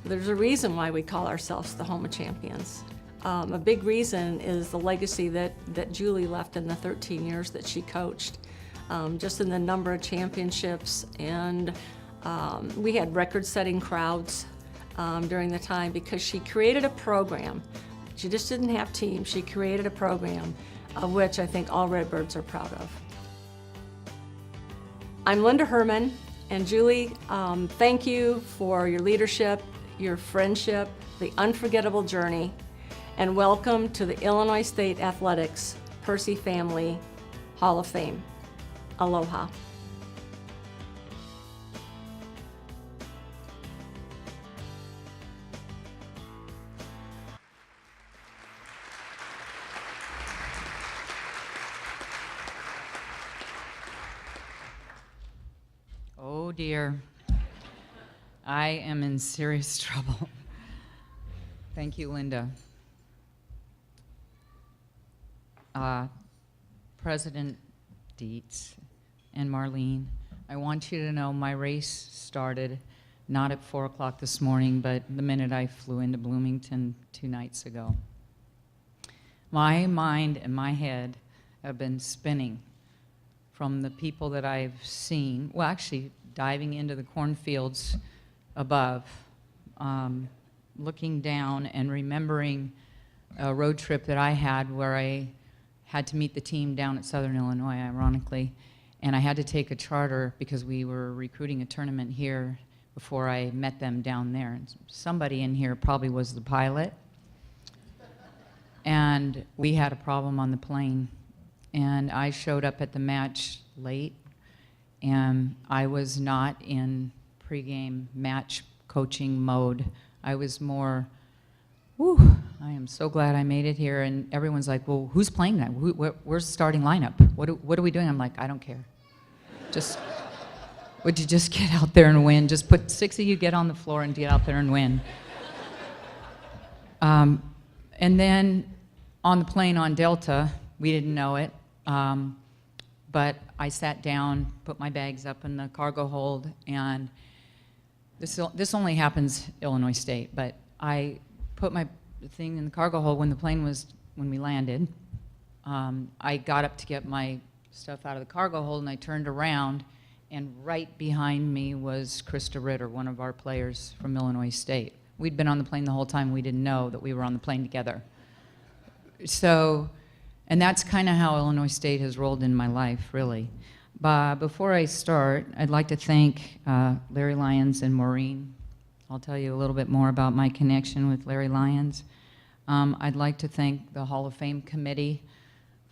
There's a reason why we call ourselves the home of champions. A big reason is the legacy that Julie left in the 13 years that she coached. Just in the number of championships, and we had record-setting crowds during the time because she created a program. She just didn't have teams, she created a program of which I think all Redbirds are proud of. I'm Linda Herman, and Julie, thank you for your leadership, your friendship, the unforgettable journey, and welcome to the Illinois State Athletics Percy Family Hall of Fame. Aloha. Oh dear, I am in serious trouble. Thank you, Linda. President Dietz and Marlene, I want you to know my race started not at 4 o'clock this morning, but the minute I flew into Bloomington 2 nights ago. My mind and my head have been spinning from the people that I've seen, well, actually diving into the cornfields above, looking down and remembering a road trip that I had where I had to meet the team down at Southern Illinois, ironically, and I had to take a charter because we were recruiting a tournament here before I met them down there. And somebody in here probably was the pilot, and we had a problem on the plane, and I showed up at the match late, and I was not in pregame match coaching mode. I was more, whew, I am so glad I made it here. And everyone's like, well, who's playing that? Where's the starting lineup? What are we doing? I'm like, I don't care. Just, would you just get out there and win? Just put 6 of you, get on the floor and get out there and win. And then on the plane on Delta, we didn't know it, but I sat down, put my bags up in the cargo hold, and this only happens Illinois State, but I put my thing in the cargo hold when we landed. I got up to get my stuff out of the cargo hold, and I turned around, and right behind me was Krista Ritter, one of our players from Illinois State. We'd been on the plane the whole time. We didn't know that we were on the plane together. So, and that's kind of how Illinois State has rolled in my life, really. But before I start, I'd like to thank Larry Lyons and Maureen. I'll tell you a little bit more about my connection with Larry Lyons. I'd like to thank the Hall of Fame committee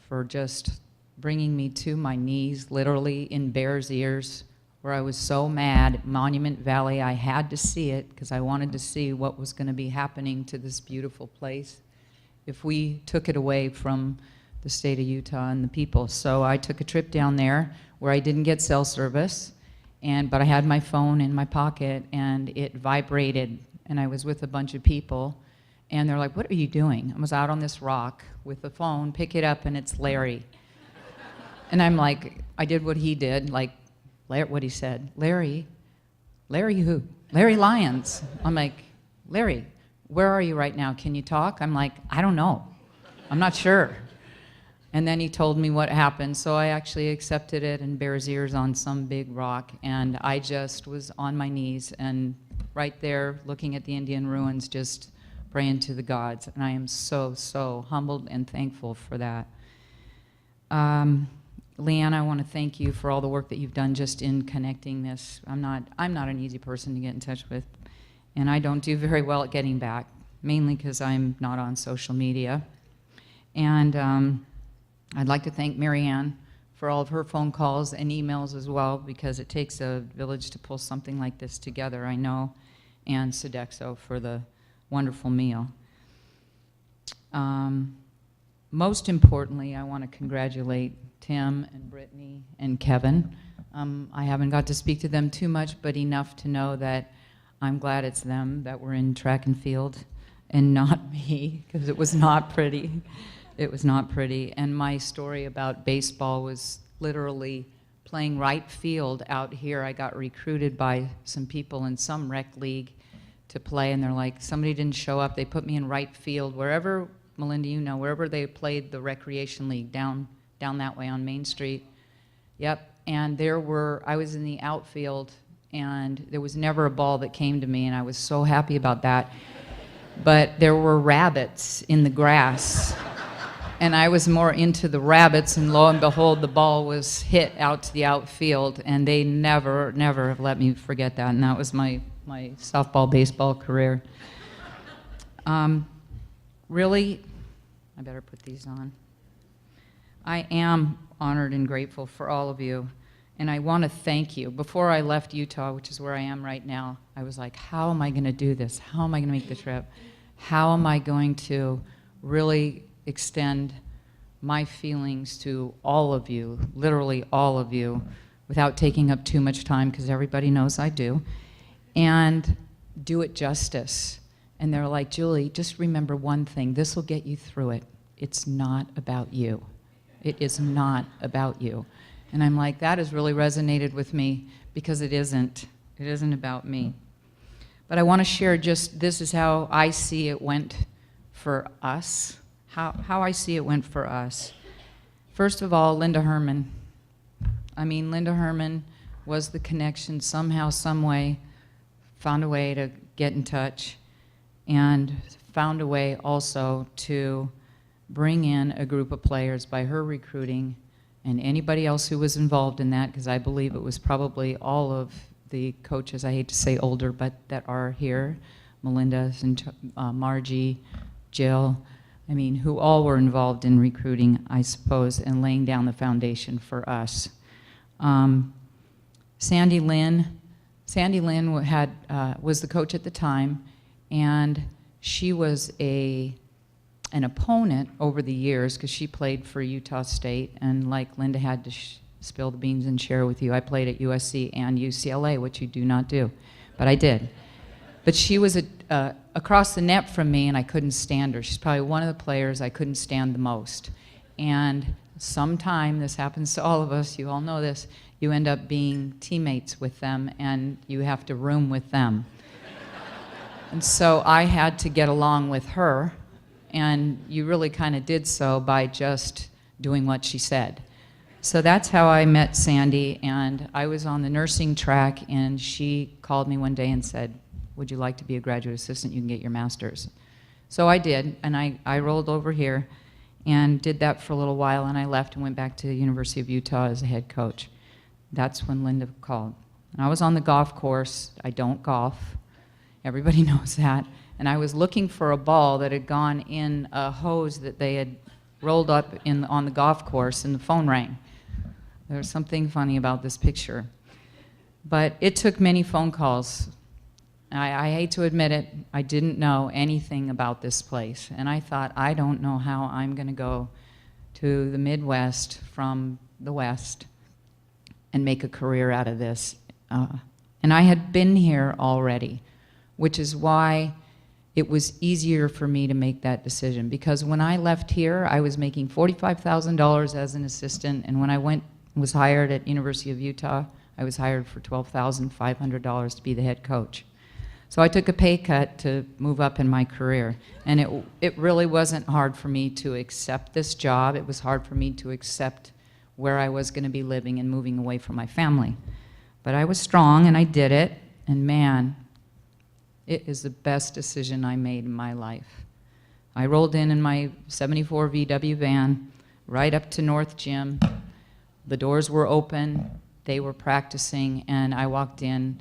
for just bringing me to my knees, literally in bear's ears, where I was so mad at Monument Valley. I had to see it because I wanted to see what was going to be happening to this beautiful place if we took it away from the state of Utah and the people. So I took a trip down there where I didn't get cell service, but I had my phone in my pocket, and it vibrated, and I was with a bunch of people, and they're like, what are you doing? I was out on this rock with the phone, pick it up, and it's Larry. And I'm like, I did what he did, like what he said. Larry who? Larry Lyons. I'm like, Larry, where are you right now? Can you talk? I'm like, I don't know. I'm not sure. And then he told me what happened, so I actually accepted it in bear's ears on some big rock, and I just was on my knees and right there looking at the Indian ruins, just praying to the gods, and I am so, so humbled and thankful for that. Leanne, I want to thank you for all the work that you've done just in connecting this. I'm not an easy person to get in touch with, and I don't do very well at getting back, mainly because I'm not on social media. And I'd like to thank Marianne for all of her phone calls and emails as well, because it takes a village to pull something like this together, I know, and Sodexo for the wonderful meal. Most importantly, I want to congratulate Tim and Brittany and Kevin. I haven't got to speak to them too much, but enough to know that I'm glad it's them that were in track and field and not me, because it was not pretty. It was not pretty. And my story about baseball was literally playing right field out here. I got recruited by some people in some rec league to play, and they're like, somebody didn't show up. They put me in right field, wherever, Melinda, you know, wherever they played the recreation league down that way on Main Street. Yep, and I was in the outfield, and there was never a ball that came to me, and I was so happy about that. But there were rabbits in the grass, and I was more into the rabbits, and lo and behold, the ball was hit out to the outfield, and they never, never have let me forget that, and that was my softball, baseball career. Really, I better put these on. I am honored and grateful for all of you, and I want to thank you. Before I left Utah, which is where I am right now, I was like, how am I going to do this? How am I going to make the trip? How am I going to really extend my feelings to all of you, literally all of you, without taking up too much time, because everybody knows I do, and do it justice. And they're like, Julie, just remember one thing. This will get you through it. It's not about you. It is not about you. And I'm like, that has really resonated with me, because it isn't. It isn't about me. But I want to share just, this is how I see it went for us how I see it went for us. First of all, Linda Herman. I mean, Linda Herman was the connection somehow, some way, found a way to get in touch, and found a way also to bring in a group of players by her recruiting, and anybody else who was involved in that, because I believe it was probably all of the coaches, I hate to say older, but that are here, Melinda, Margie, Jill, I mean, who all were involved in recruiting, I suppose, and laying down the foundation for us. Sandy Lynn was the coach at the time, and she was an opponent over the years because she played for Utah State, and like Linda had to spill the beans and share with you, I played at USC and UCLA, which you do not do, but I did. But she was across the net from me, and I couldn't stand her. She's probably one of the players I couldn't stand the most. And sometime, this happens to all of us, you all know this, you end up being teammates with them, and you have to room with them. And so I had to get along with her, and you really kind of did so by just doing what she said. So that's how I met Sandy, and I was on the nursing track, and she called me one day and said, would you like to be a graduate assistant? You can get your master's. So I did, and I rolled over here and did that for a little while, and I left and went back to the University of Utah as a head coach. That's when Linda called. And I was on the golf course. I don't golf. Everybody knows that. And I was looking for a ball that had gone in a hose that they had rolled up on the golf course, and the phone rang. There was something funny about this picture. But it took many phone calls. I hate to admit it, I didn't know anything about this place. And I thought, I don't know how I'm going to go to the Midwest from the West and make a career out of this. And I had been here already, which is why it was easier for me to make that decision. Because when I left here, I was making $45,000 as an assistant, and when I was hired at University of Utah, I was hired for $12,500 to be the head coach. So I took a pay cut to move up in my career, and it really wasn't hard for me to accept this job. It was hard for me to accept where I was going to be living and moving away from my family. But I was strong, and I did it, and man, it is the best decision I made in my life. I rolled in my 74 VW van right up to North Gym. The doors were open, they were practicing, and I walked in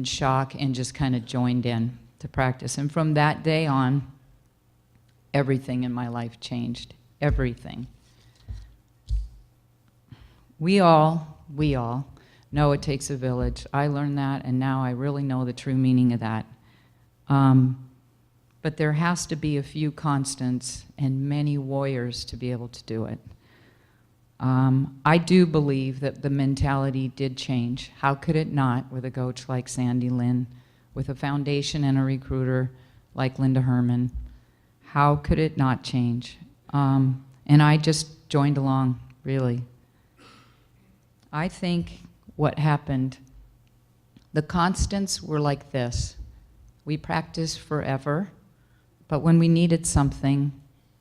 shock and just kind of joined in to practice. And from that day on, everything in my life changed. Everything. We all know it takes a village. I learned that, and now I really know the true meaning of that. But there has to be a few constants and many warriors to be able to do it. I do believe that the mentality did change. How could it not with a coach like Sandy Lynn, with a foundation and a recruiter like Linda Herman? How could it not change? And I just joined along, really. I think what happened, the constants were like this. We practiced forever, but when we needed something,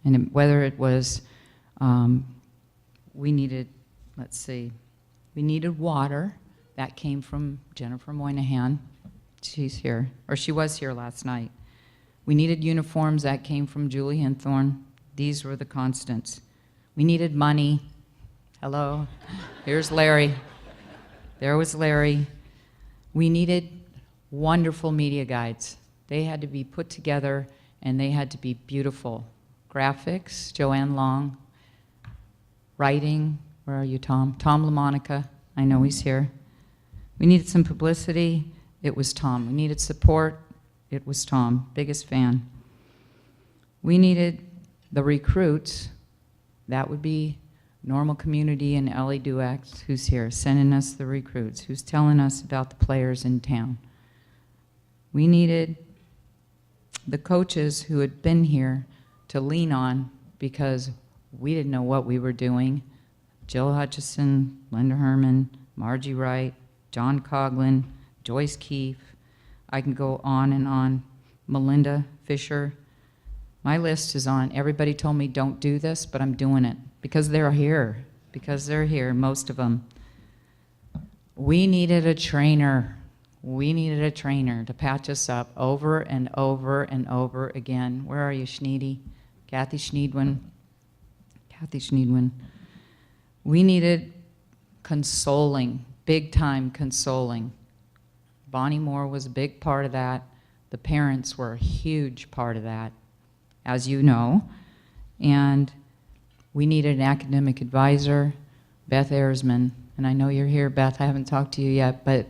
and whether it was we needed, we needed water. That came from Jennifer Moynihan. She's here, or she was here last night. We needed uniforms. That came from Julie Hinthorn. These were the constants. We needed money. Hello, here's Larry. There was Larry. We needed wonderful media guides. They had to be put together, and they had to be beautiful. Graphics, Joanne Long. Writing, where are you, Tom? Tom LaMonica, I know he's here. We needed some publicity, it was Tom. We needed support, it was Tom, biggest fan. We needed the recruits, that would be Normal Community and Ellie Duax, who's here, sending us the recruits, who's telling us about the players in town. We needed the coaches who had been here to lean on because we didn't know what we were doing. Jill Hutchison, Linda Herman, Margie Wright, John Coughlin, Joyce Keefe. I can go on and on. Melinda Fisher. My list is on. Everybody told me don't do this, but I'm doing it because they're here. Because they're here, most of them. We needed a trainer. We needed a trainer to patch us up over and over and over again. Where are you, Schneedy? Kathy Schneedwin. Kathy Schneedwin. We needed consoling, big time consoling. Bonnie Moore was a big part of that. The parents were a huge part of that, as you know. And we needed an academic advisor, Beth Erzman. And I know you're here, Beth. I haven't talked to you yet, but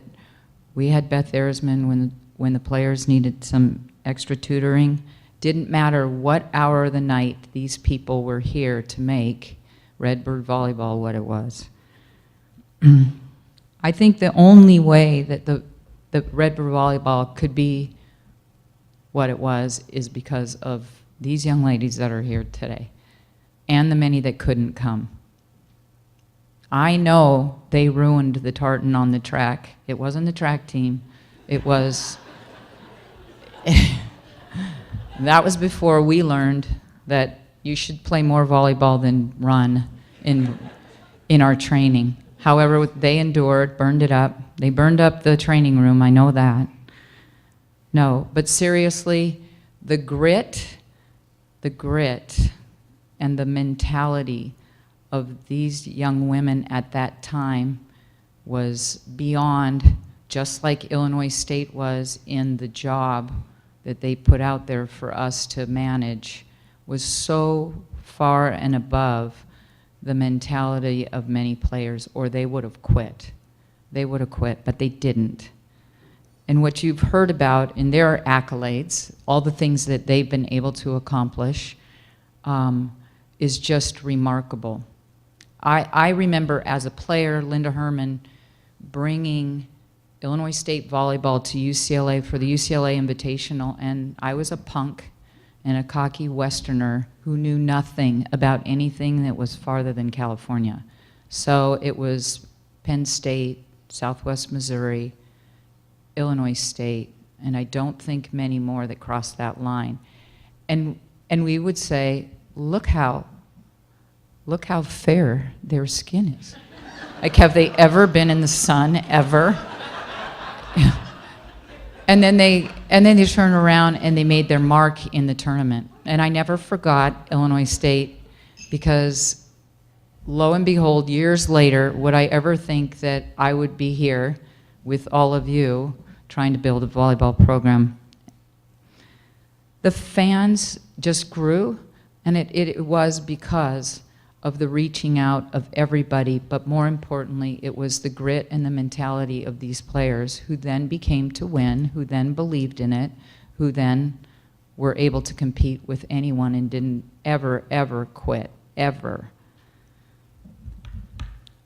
we had Beth Erzman when the players needed some extra tutoring. Didn't matter what hour of the night these people were here to make Redbird Volleyball what it was. I think the only way that the Redbird Volleyball could be what it was is because of these young ladies that are here today and the many that couldn't come. I know they ruined the tartan on the track. It wasn't the track team. It was... That was before we learned that you should play more volleyball than run in our training. However, they endured, burned it up. They burned up the training room, I know that. No, but seriously, the grit and the mentality of these young women at that time was beyond, just like Illinois State was in the job that they put out there for us to manage, was so far and above the mentality of many players, or they would have quit. They would have quit, but they didn't. And what you've heard about in their accolades, all the things that they've been able to accomplish, is just remarkable. I remember as a player, Linda Herman bringing Illinois State volleyball to UCLA for the UCLA Invitational, and I was a punk and a cocky Westerner who knew nothing about anything that was farther than California. So it was Penn State, Southwest Missouri, Illinois State, and I don't think many more that crossed that line. And we would say, look how fair their skin is. Like, have they ever been in the sun, ever? And then they turn around and they made their mark in the tournament. And I never forgot Illinois State, because lo and behold, years later, would I ever think that I would be here with all of you trying to build a volleyball program? The fans just grew, and it was because of the reaching out of everybody, but more importantly, it was the grit and the mentality of these players who then became to win, who then believed in it, who then were able to compete with anyone and didn't ever, ever quit, ever.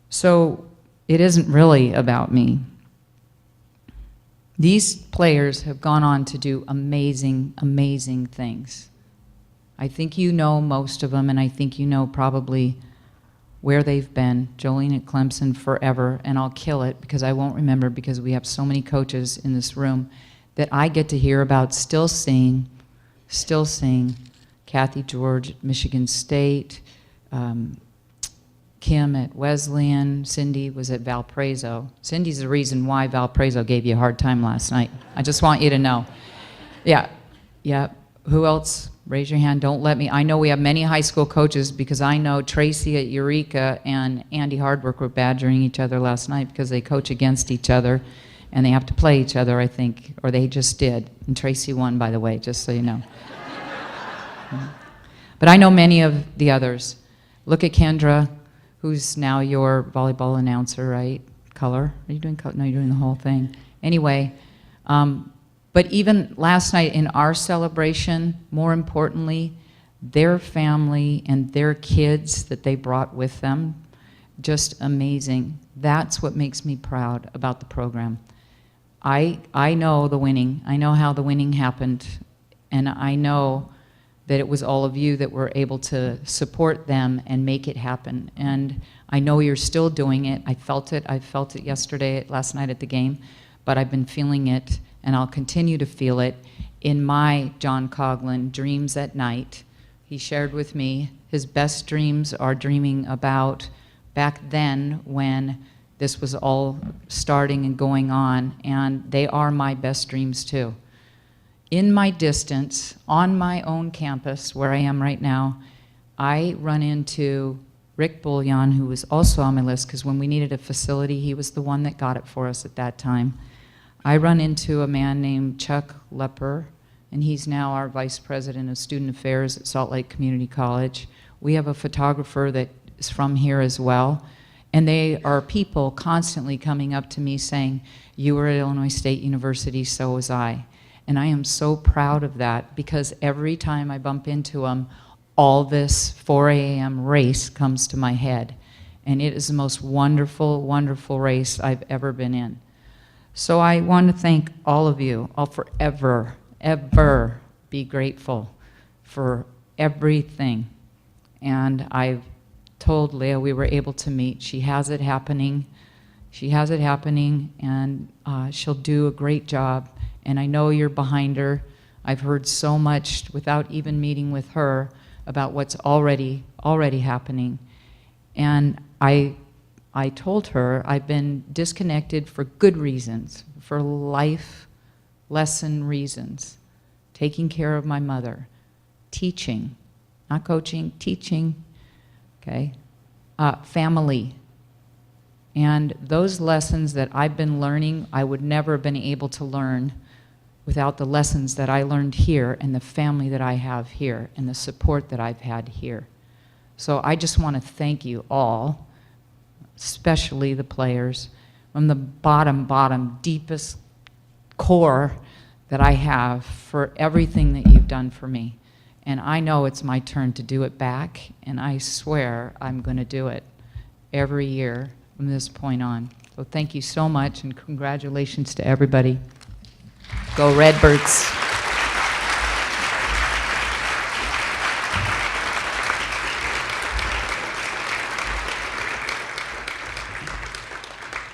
So it isn't really about me. These players have gone on to do amazing, amazing things. I think you know most of them, and I think you know probably where they've been. Jolene at Clemson forever, and I'll kill it because I won't remember, because we have so many coaches in this room that I get to hear about still seeing. Kathy George at Michigan State, Kim at Wesleyan, Cindy was at Valparaiso. Cindy's the reason why Valparaiso gave you a hard time last night. I just want you to know. Yeah. Who else? Raise your hand. Don't let me. I know we have many high school coaches, because I know Tracy at Eureka and Andy Hardwork were badgering each other last night because they coach against each other and they have to play each other, I think, or they just did. And Tracy won, by the way, just so you know. But I know many of the others. Look at Kendra, who's now your volleyball announcer, right? Color? Are you doing color? No, you're doing the whole thing. Anyway, but even last night in our celebration, more importantly, their family and their kids that they brought with them, just amazing. That's what makes me proud about the program. I know the winning. I know how the winning happened, and I know that it was all of you that were able to support them and make it happen. And I know you're still doing it. I felt it yesterday, last night at the game, but I've been feeling it, and I'll continue to feel it. in my John Coughlin dreams at night, he shared with me his best dreams are dreaming about back then when this was all starting and going on, and they are my best dreams too. In my distance, on my own campus, where I am right now, I run into Rick Bullion, who was also on my list, because when we needed a facility, he was the one that got it for us at that time. I run into a man named Chuck Lepper, and he's now our Vice President of Student Affairs at Salt Lake Community College. We have a photographer that is from here as well, and they are people constantly coming up to me saying, "You were at Illinois State University, so was I." And I am so proud of that, because every time I bump into them, all this 4 a.m. race comes to my head. And it is the most wonderful, wonderful race I've ever been in. So I want to thank all of you. I'll forever, ever be grateful for everything. And I've told Leah we were able to meet. She has it happening. She has it happening, and she'll do a great job. And I know you're behind her. I've heard so much without even meeting with her about what's already happening. And I told her I've been disconnected for good reasons, for life lesson reasons, taking care of my mother, teaching, not coaching, teaching, okay, family. And those lessons that I've been learning, I would never have been able to learn without the lessons that I learned here and the family that I have here and the support that I've had here. So I just want to thank you all, especially the players, from the bottom, deepest core that I have, for everything that you've done for me. And I know it's my turn to do it back, and I swear I'm going to do it every year from this point on. So thank you so much, and congratulations to everybody. Go Redbirds.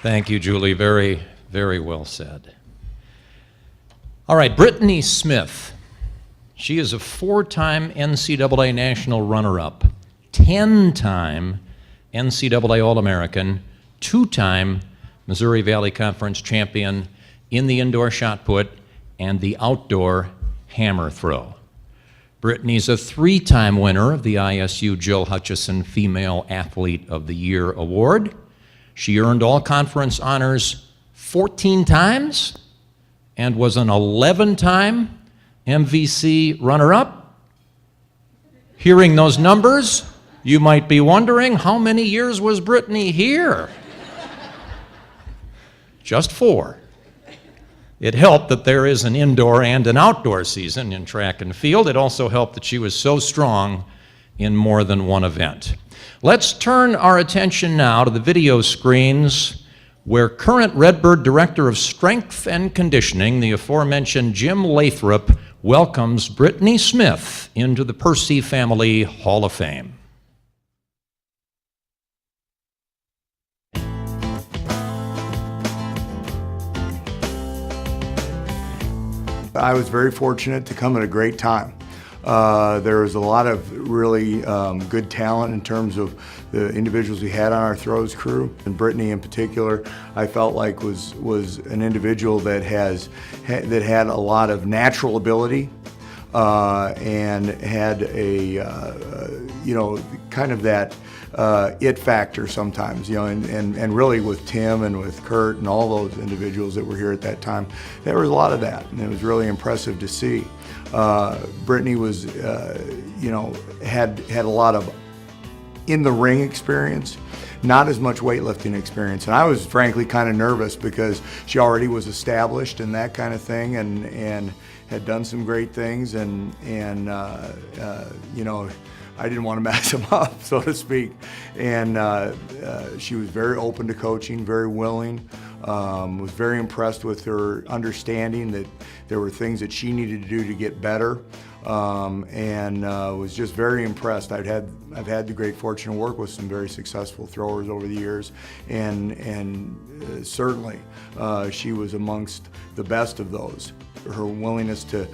Thank you, Julie. Very, very well said. All right, Brittany Smith. She is a 4-time NCAA national runner-up, 10-time NCAA All-American, 2-time Missouri Valley Conference champion in the indoor shot put and the outdoor hammer throw. Brittany's a 3-time winner of the ISU Jill Hutchison Female Athlete of the Year Award. She earned all conference honors 14 times and was an 11-time MVC runner-up. Hearing those numbers, you might be wondering, how many years was Brittany here? Just 4. It helped that there is an indoor and an outdoor season in track and field. It also helped that she was so strong in more than one event. Let's turn our attention now to the video screens, where current Redbird Director of Strength and Conditioning, the aforementioned Jim Lathrop, welcomes Brittany Smith into the Percy Family Hall of Fame. I was very fortunate to come at a great time. There was a lot of really good talent in terms of the individuals we had on our throws crew. And Brittany in particular, I felt like was an individual that had a lot of natural ability and had a, kind of that it factor sometimes, and really with Tim and with Kurt and all those individuals that were here at that time, there was a lot of that, and it was really impressive to see. Brittany was, had a lot of in-the-ring experience, not as much weightlifting experience. And I was frankly kind of nervous because she already was established and that kind of thing, and had done some great things, and I didn't want to mess them up, so to speak. And she was very open to coaching, very willing. Was very impressed with her understanding that there were things that she needed to do to get better, and was just very impressed. I've had the great fortune to work with some very successful throwers over the years, and certainly she was amongst the best of those. her willingness to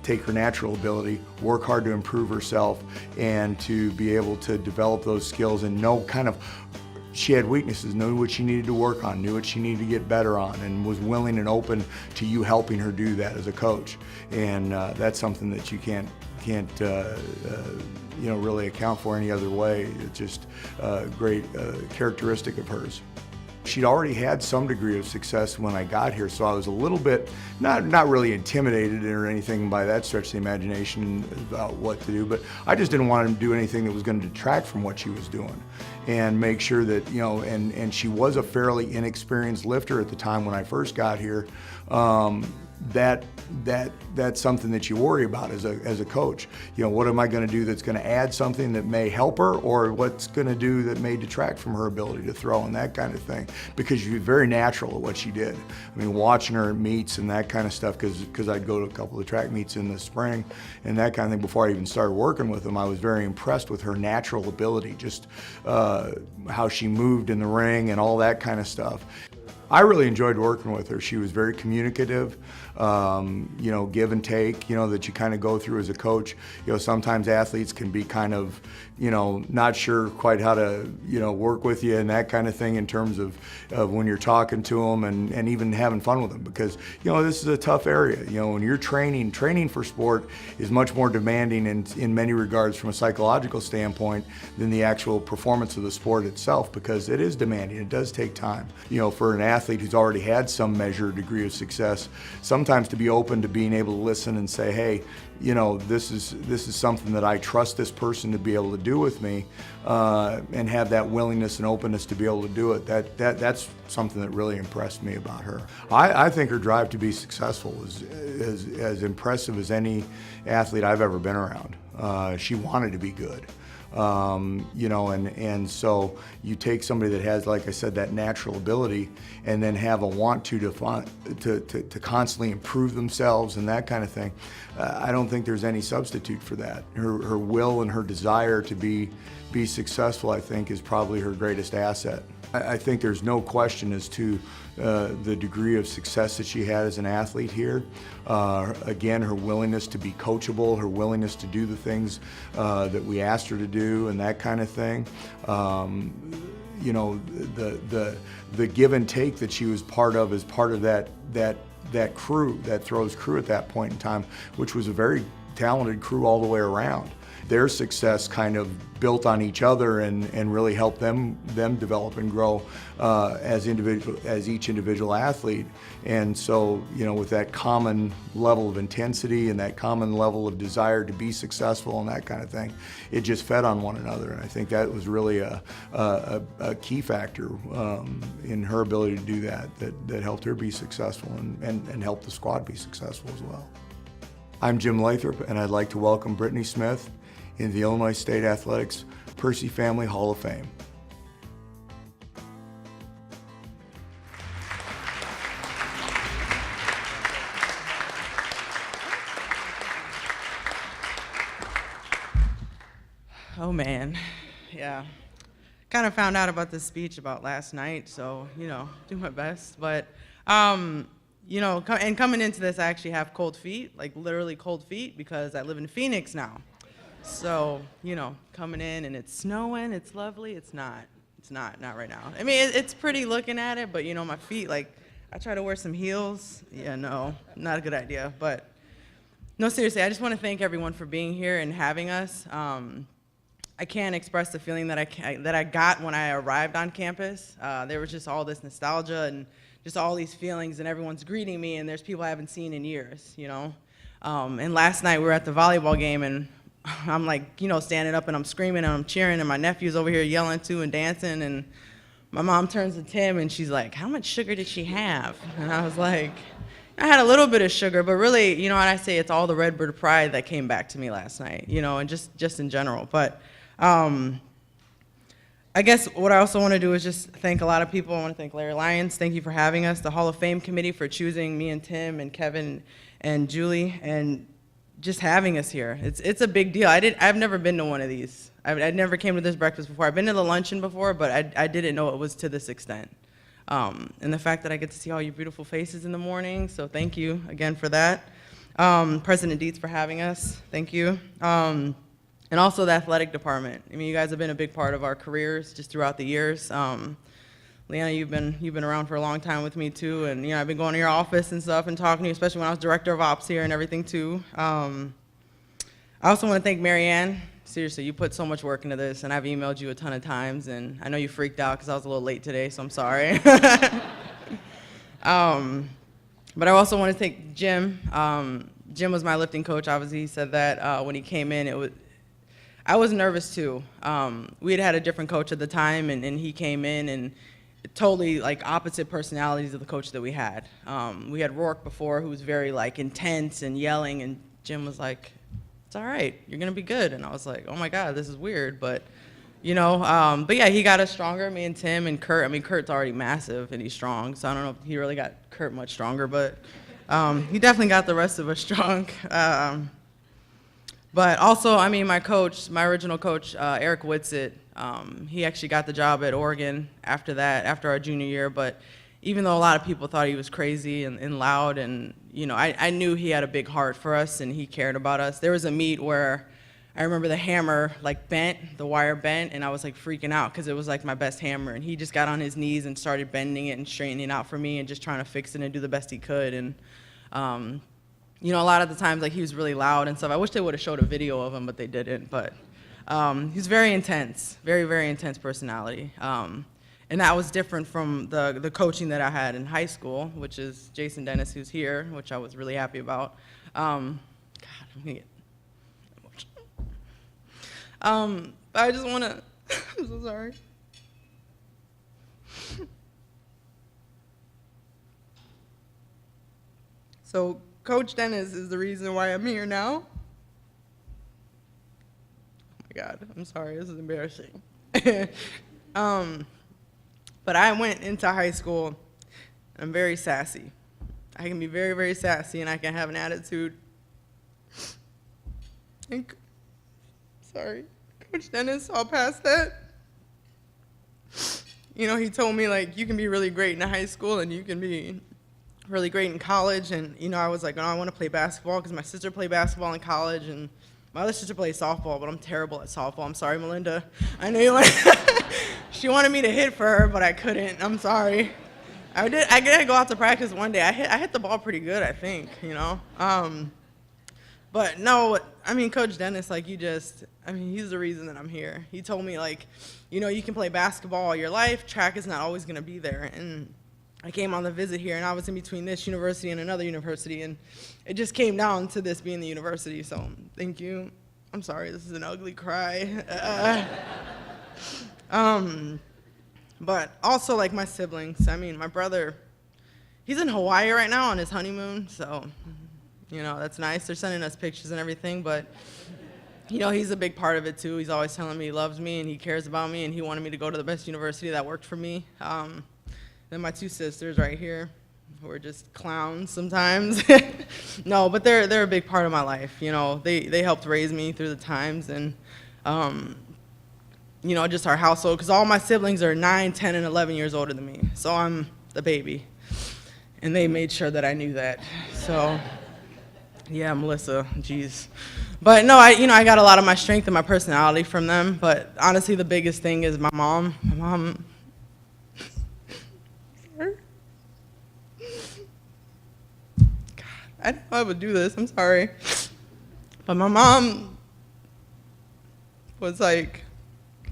take her natural ability, work hard to improve herself, and to be able to develop those skills and know kind of she had weaknesses, knew what she needed to work on, knew what she needed to get better on, and was willing and open to you helping her do that as a coach. And that's something that you can't really account for any other way. It's just a great characteristic of hers. She'd already had some degree of success when I got here, so I was a little bit, not really intimidated or anything by that stretch of the imagination about what to do, but I just didn't want to do anything that was going to detract from what she was doing and make sure that, and she was a fairly inexperienced lifter at the time when I first got here. That's something that you worry about as a coach. What am I going to do that's going to add something that may help her, or what's going to do that may detract from her ability to throw and that kind of thing? Because she's very natural at what she did. I mean, watching her at meets and that kind of stuff, because I'd go to a couple of track meets in the spring and that kind of thing before I even started working with them, I was very impressed with her natural ability, just how she moved in the ring and all that kind of stuff. I really enjoyed working with her. She was very communicative, give and take, that you kind of go through as a coach. Sometimes athletes can be kind of, not sure quite how to, work with you and that kind of thing in terms of when you're talking to them and even having fun with them, because, this is a tough area. When you're training for sport is much more demanding in many regards from a psychological standpoint than the actual performance of the sport itself, because it is demanding. It does take time. For an athlete who's already had some measure degree of success, sometimes to be open to being able to listen and say, hey, this is something that I trust this person to be able to do with me, and have that willingness and openness to be able to do it. That's something that really impressed me about her. I think her drive to be successful is as impressive as any athlete I've ever been around. She wanted to be good. And so you take somebody that has, like I said, that natural ability, and then have a want to constantly improve themselves and that kind of thing. I don't think there's any substitute for that. Her will and her desire to be successful, I think, is probably her greatest asset. I think there's no question as to the degree of success that she had as an athlete here. Again, her willingness to be coachable, her willingness to do the things that we asked her to do and that kind of thing. The give and take that she was part of as part of that crew, that throws crew at that point in time, which was a very talented crew all the way around. Their success kind of built on each other and really helped them develop and grow as each individual athlete. And so, with that common level of intensity and that common level of desire to be successful and that kind of thing, it just fed on one another. And I think that was really a key factor in her ability to do that helped her be successful and helped the squad be successful as well. I'm Jim Lathrop, and I'd like to welcome Brittany Smith in the Illinois State Athletics Percy Family Hall of Fame. Oh man, yeah. Kind of found out about this speech about last night, so, do my best. But, and coming into this, I actually have cold feet, like literally cold feet, because I live in Phoenix now. So, coming in and it's snowing, it's lovely. It's not right now. I mean, it's pretty looking at it, but my feet, like, I try to wear some heels. Yeah, no, not a good idea. But no, seriously, I just want to thank everyone for being here and having us. I can't express the feeling that I got when I arrived on campus. There was just all this nostalgia and just all these feelings, and everyone's greeting me, and there's people I haven't seen in years, And last night we were at the volleyball game, and I'm like, standing up and I'm screaming and I'm cheering, and my nephew's over here yelling too and dancing, and my mom turns to Tim and she's like, how much sugar did she have? And I was like, I had a little bit of sugar, but really, what I say, it's all the Redbird pride that came back to me last night, and just in general. But I guess what I also want to do is just thank a lot of people. I want to thank Larry Lyons. Thank you for having us. The Hall of Fame committee for choosing me and Tim and Kevin and Julie, and just having us here. It's a big deal. I've never been to one of these. I never came to this breakfast before. I've been to the luncheon before, but I didn't know it was to this extent. And the fact that I get to see all your beautiful faces in the morning, so thank you again for that. President Dietz for having us, thank you. And also the athletic department. I mean, you guys have been a big part of our careers just throughout the years. Leanna, you've been around for a long time with me too, and I've been going to your office and stuff and talking to you, especially when I was director of ops here and everything too. I also want to thank Marianne. Seriously, you put so much work into this, and I've emailed you a ton of times, and I know you freaked out because I was a little late today, so I'm sorry. But I also want to thank Jim. Jim was my lifting coach. Obviously, he said that when he came in, I was nervous too. We had a different coach at the time, and he came in and totally like opposite personalities of the coach that we had. We had Rourke before, who was very like intense and yelling, and Jim was like, "It's all right, you're gonna be good." And I was like, "Oh my God, this is weird," but but yeah, he got us stronger, me and Tim and Kurt. I mean, Kurt's already massive and he's strong, so I don't know if he really got Kurt much stronger, but he definitely got the rest of us strong. But also, I mean, my original coach, Eric Whitsitt, he actually got the job at Oregon after our junior year, but even though a lot of people thought he was crazy and loud, and I knew he had a big heart for us and he cared about us. There was a meet where I remember the hammer like bent, the wire bent, and I was like freaking out because it was like my best hammer, and he just got on his knees and started bending it and straightening it out for me and just trying to fix it and do the best he could. And a lot of the times like he was really loud and stuff. I wish they would have showed a video of him, but they didn't. But he's very intense, very, very intense personality. And that was different from the coaching that I had in high school, which is Jason Dennis, who's here, which I was really happy about. God, I'm gonna get emotional. But I just want to, I'm so sorry. So Coach Dennis is the reason why I'm here now. Oh my God, I'm sorry, this is embarrassing. But I went into high school, and I'm very sassy. I can be very, very sassy, and I can have an attitude. And, sorry, Coach Dennis saw past that. He told me, like, you can be really great in high school, and you can be really great in college. And, I was like, oh, I want to play basketball because my sister played basketball in college, and my other sister plays softball, but I'm terrible at softball. I'm sorry, Melinda. I know you want She wanted me to hit for her, but I couldn't. I'm sorry. I did go out to practice one day. I hit the ball pretty good, I think, But no, I mean, Coach Dennis, like, he's the reason that I'm here. He told me, like, you can play basketball all your life. Track is not always going to be there. And I came on the visit here, and I was in between this university and another university, and it just came down to this being the university, so thank you. I'm sorry, this is an ugly cry. But also, like, my siblings. I mean, my brother, he's in Hawaii right now on his honeymoon, so, that's nice. They're sending us pictures and everything, but, he's a big part of it, too. He's always telling me he loves me and he cares about me, and he wanted me to go to the best university that worked for me. Then my two sisters right here, who are just clowns sometimes. No, but they're a big part of my life. They helped raise me through the times, and just our household, because all my siblings are 9, 10, and 11 years older than me, so I'm the baby, and they made sure that I knew that. So, yeah, Melissa, geez. But no, I got a lot of my strength and my personality from them. But honestly, the biggest thing is my mom. My mom. I didn't know I would do this, I'm sorry. But my mom was like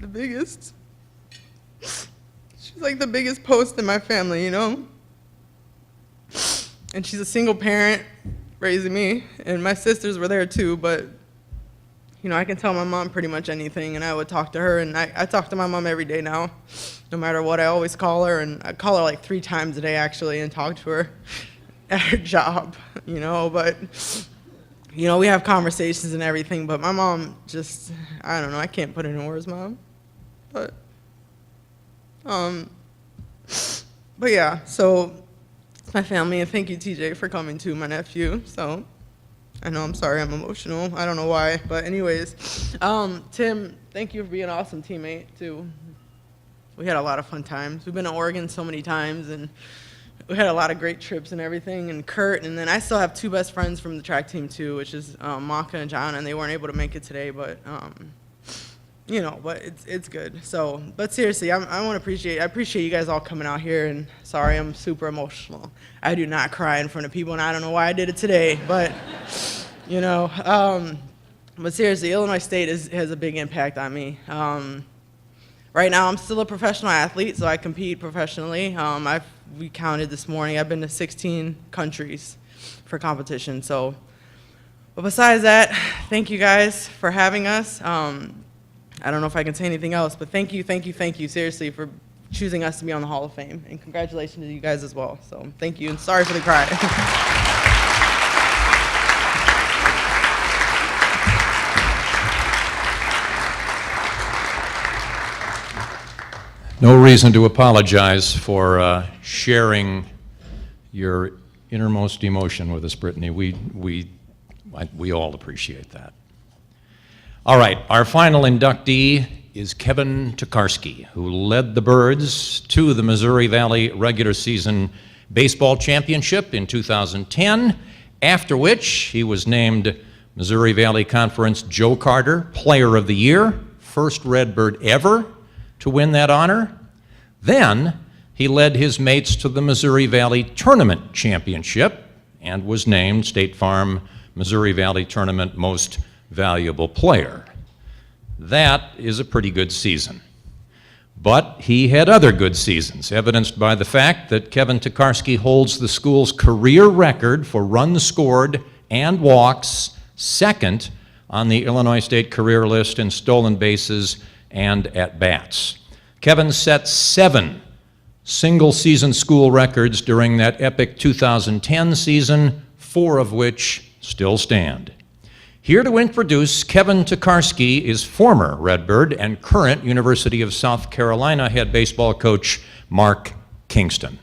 the biggest. She's like the biggest post in my family, And she's a single parent raising me, and my sisters were there too, but I can tell my mom pretty much anything, and I would talk to her, and I talk to my mom every day now. No matter what, I always call her, and I call her like 3 times a day actually, and talk to her at her job, but we have conversations and everything, but my mom just, I don't know, I can't put it in words, Mom. But yeah, so it's my family, and thank you, TJ, for coming too, my nephew. So I know, I'm sorry, I'm emotional. I don't know why, but anyways, Tim, thank you for being an awesome teammate too. we had a lot of fun times. We've been to Oregon so many times, and we had a lot of great trips and everything. And Kurt, and then I still have 2 best friends from the track team too, which is Maka and John, and they weren't able to make it today, but you know, but it's good. So, but seriously, I appreciate you guys all coming out here. And sorry, I'm super emotional. I do not cry in front of people, and I don't know why I did it today, but you know. But seriously, Illinois State has a big impact on me. Right now, I'm still a professional athlete, so I compete professionally. We counted this morning. I've been to 16 countries for competition. So, but besides that, thank you guys for having us. I don't know if I can say anything else, but thank you, seriously, for choosing us to be on the Hall of Fame. And congratulations to you guys as well. So thank you, and sorry for the cry. No reason to apologize for sharing your innermost emotion with us, Brittany. We all appreciate that. All right, our final inductee is Kevin Tokarski, who led the Birds to the Missouri Valley regular season baseball championship in 2010, after which he was named Missouri Valley Conference Joe Carter Player of the Year, first Redbird ever to win that honor. Then he led his mates to the Missouri Valley Tournament Championship and was named State Farm Missouri Valley Tournament Most Valuable Player. That is a pretty good season. But he had other good seasons, evidenced by the fact that Kevin Tokarski holds the school's career record for runs scored and walks, second on the Illinois State career list in stolen bases and at-bats. Kevin set 7 single-season school records during that epic 2010 season, 4 of which still stand. Here to introduce Kevin Tokarski is former Redbird and current University of South Carolina head baseball coach Mark Kingston.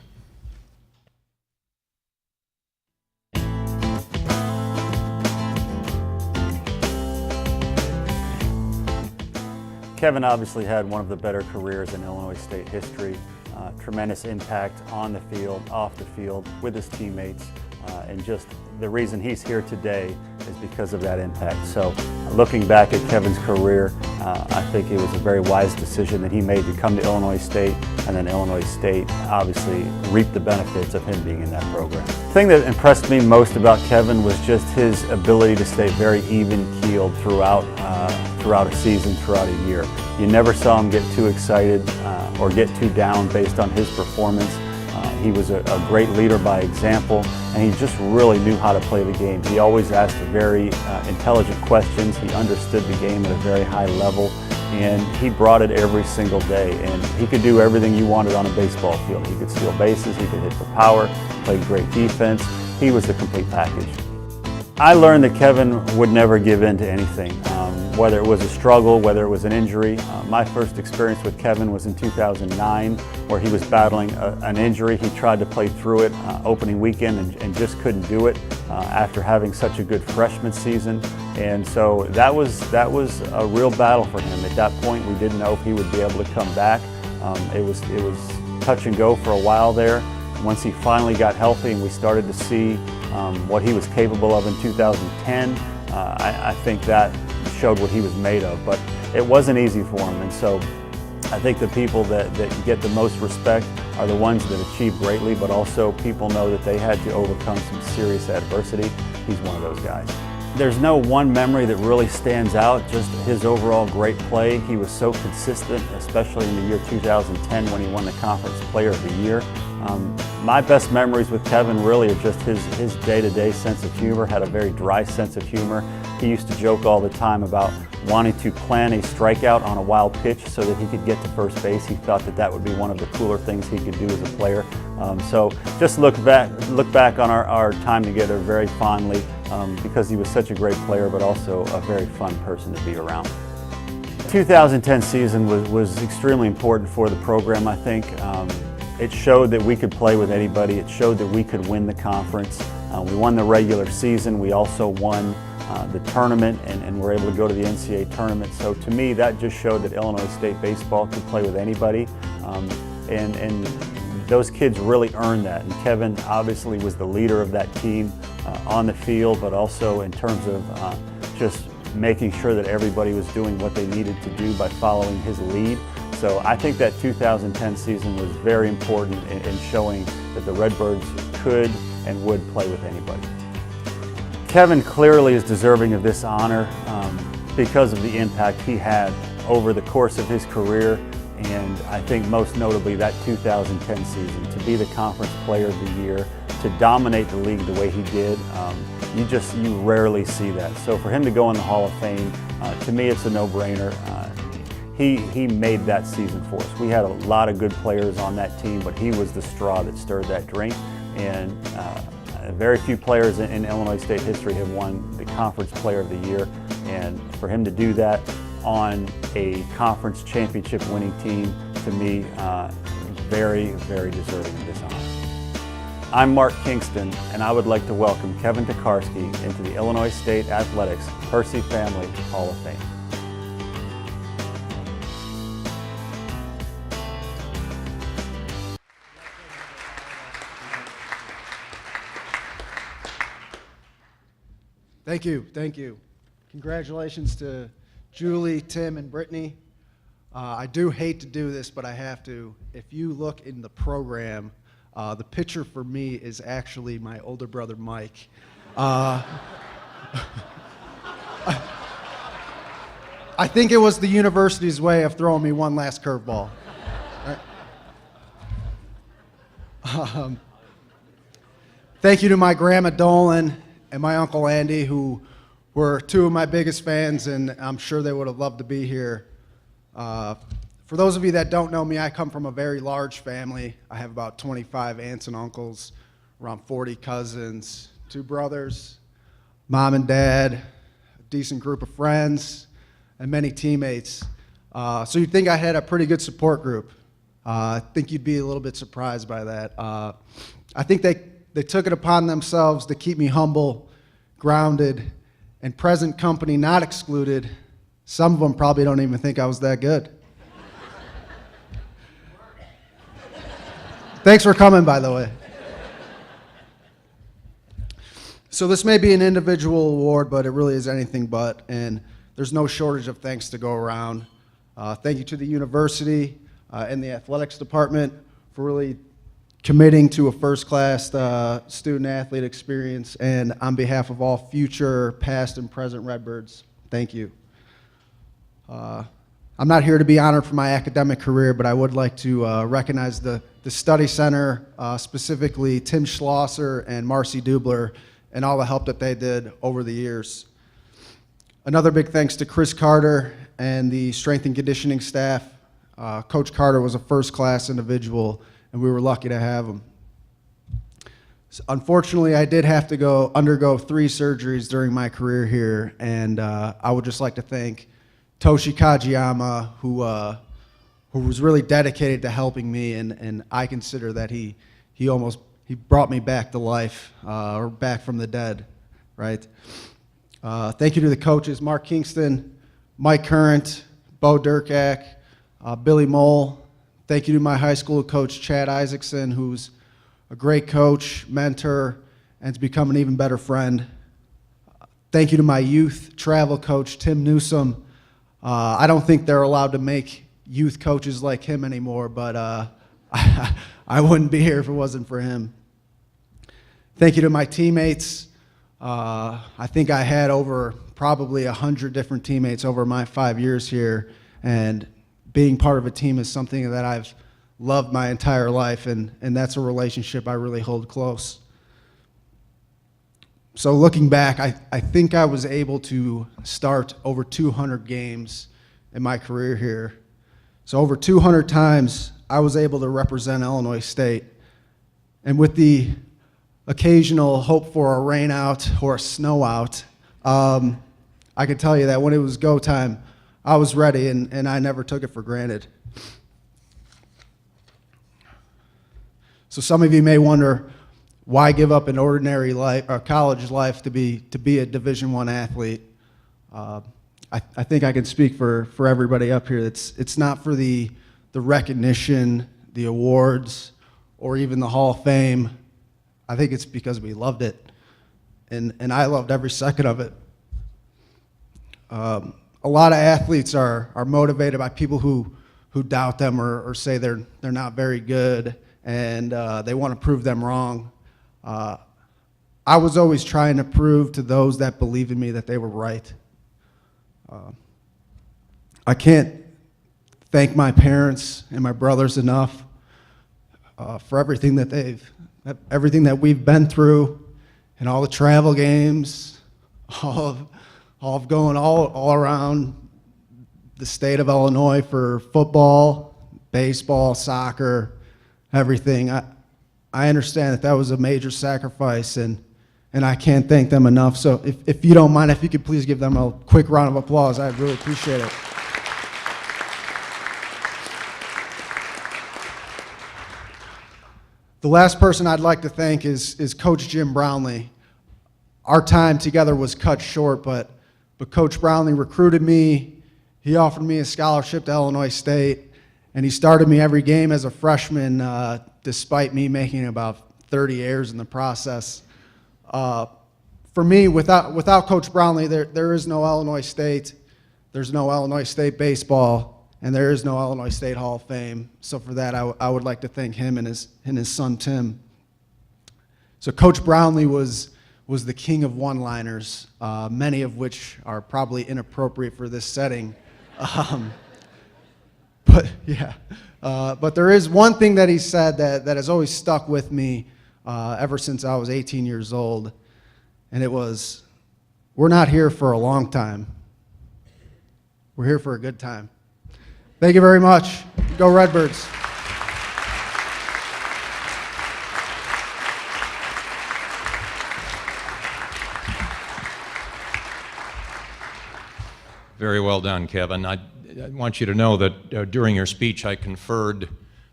Kevin obviously had one of the better careers in Illinois State history. Tremendous impact on the field, off the field, with his teammates, and just the reason he's here today is because of that impact. So looking back at Kevin's career, I think it was a very wise decision that he made to come to Illinois State, and then Illinois State obviously reaped the benefits of him being in that program. The thing that impressed me most about Kevin was just his ability to stay very even-keeled throughout a season, throughout a year. You never saw him get too excited or get too down based on his performance. He was a great leader by example, and he just really knew how to play the game. He always asked very intelligent questions. He understood the game at a very high level, and he brought it every single day. And he could do everything you wanted on a baseball field. He could steal bases, he could hit for power, played great defense. He was the complete package. I learned that Kevin would never give in to anything, whether it was a struggle, whether it was an injury. My first experience with Kevin was in 2009, where he was battling an injury. He tried to play through it opening weekend and just couldn't do it after having such a good freshman season. And so that was a real battle for him. At that point, we didn't know if he would be able to come back. It was touch and go for a while there. Once he finally got healthy and we started to see what he was capable of in 2010, I think that showed what he was made of. But it wasn't easy for him, and so I think the people that get the most respect are the ones that achieve greatly, but also people know that they had to overcome some serious adversity. He's one of those guys. There's no one memory that really stands out, just his overall great play. He was so consistent, especially in the year 2010 when he won the Conference Player of the Year. My best memories with Kevin really are just his day-to-day sense of humor, had a very dry sense of humor. He used to joke all the time about wanting to plan a strikeout on a wild pitch so that he could get to first base. He thought that would be one of the cooler things he could do as a player. So just look back on our time together very fondly because he was such a great player, but also a very fun person to be around. 2010 season was extremely important for the program, I think. It showed that we could play with anybody. It showed that we could win the conference. We won the regular season. We also won the tournament and were able to go to the NCAA tournament. So to me, that just showed that Illinois State baseball could play with anybody. And those kids really earned that. And Kevin obviously was the leader of that team on the field, but also in terms of just making sure that everybody was doing what they needed to do by following his lead. So I think that 2010 season was very important in showing that the Redbirds could and would play with anybody. Kevin clearly is deserving of this honor because of the impact he had over the course of his career, and I think most notably that 2010 season, to be the conference player of the year, to dominate the league the way he did. You rarely see that. So for him to go in the Hall of Fame, to me it's a no-brainer. He made that season for us. We had a lot of good players on that team, but he was the straw that stirred that drink. And very few players in Illinois State history have won the Conference Player of the Year. And for him to do that on a conference championship winning team, to me, very, very deserving of this honor. I'm Mark Kingston, and I would like to welcome Kevin Tokarski into the Illinois State Athletics Percy Family Hall of Fame. Thank you, thank you. Congratulations to Julie, Tim, and Brittany. I do hate to do this, but I have to. If you look in the program, the picture for me is actually my older brother, Mike. I think it was the university's way of throwing me one last curveball. Right? Thank you to my grandma Dolan and my Uncle Andy, who were two of my biggest fans, and I'm sure they would have loved to be here. For those of you that don't know me, I come from a very large family. I have about 25 aunts and uncles, around 40 cousins, 2 brothers, mom and dad, a decent group of friends, and many teammates. So you'd think I had a pretty good support group. I think you'd be a little bit surprised by that. I think they took it upon themselves to keep me humble, grounded, and present company not excluded. Some of them probably don't even think I was that good. Thanks for coming, by the way. So this may be an individual award, but it really is anything but, and there's no shortage of thanks to go around. Thank you to the university and the athletics department for really committing to a first-class student-athlete experience, and on behalf of all future, past, and present Redbirds, thank you. I'm not here to be honored for my academic career, but I would like to recognize the Study Center, specifically Tim Schlosser and Marcy Dubler, and all the help that they did over the years. Another big thanks to Chris Carter and the strength and conditioning staff. Coach Carter was a first-class individual, and we were lucky to have him. So unfortunately, I did have to undergo 3 surgeries during my career here, and I would just like to thank Toshi Kajiyama, who was really dedicated to helping me, and I consider that he brought me back to life, or back from the dead, right? Thank you to the coaches, Mark Kingston, Mike Current, Bo Durkak, Billy Mole. Thank you to my high school coach, Chad Isaacson, who's a great coach, mentor, and has become an even better friend. Thank you to my youth travel coach, Tim Newsom. I don't think they're allowed to make youth coaches like him anymore, but I wouldn't be here if it wasn't for him. Thank you to my teammates. I think I had over probably 100 different teammates over my 5 years here, and being part of a team is something that I've loved my entire life, and that's a relationship I really hold close. So looking back, I think I was able to start over 200 games in my career here. So over 200 times, I was able to represent Illinois State. And with the occasional hope for a rain out or a snow out, I could tell you that when it was go time, I was ready, and I never took it for granted. So some of you may wonder, why give up an ordinary life or college life to be a Division I athlete? I think I can speak for everybody up here. It's not for the the recognition, the awards, or even the Hall of Fame, I think it's because we loved it, and I loved every second of it. A lot of athletes are motivated by people who doubt them or say they're not very good, and they want to prove them wrong. I was always trying to prove to those that believe in me that they were right. I can't thank my parents and my brothers enough for everything that we've been through, and all the travel games, all of going all around the state of Illinois for football, baseball, soccer, everything. I understand that was a major sacrifice, and I can't thank them enough. So if you don't mind, if you could please give them a quick round of applause, I'd really appreciate it. The last person I'd like to thank is Coach Jim Brownlee. Our time together was cut short, but Coach Brownlee recruited me. He offered me a scholarship to Illinois State, and he started me every game as a freshman, despite me making about 30 errors in the process. For me, without Coach Brownlee, there is no Illinois State. There's no Illinois State baseball, and there is no Illinois State Hall of Fame. So for that, I would like to thank him and his son Tim. So Coach Brownlee was the king of one-liners, many of which are probably inappropriate for this setting. But there is one thing that he said that has always stuck with me ever since I was 18 years old, and it was, "We're not here for a long time. We're here for a good time." Thank you very much. Go Redbirds. Very well done, Kevin. I want you to know that during your speech I conferred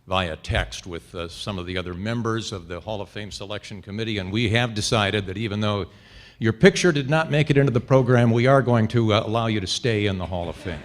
via text with some of the other members of the Hall of Fame Selection Committee, and we have decided that even though your picture did not make it into the program, we are going to allow you to stay in the Hall of Fame.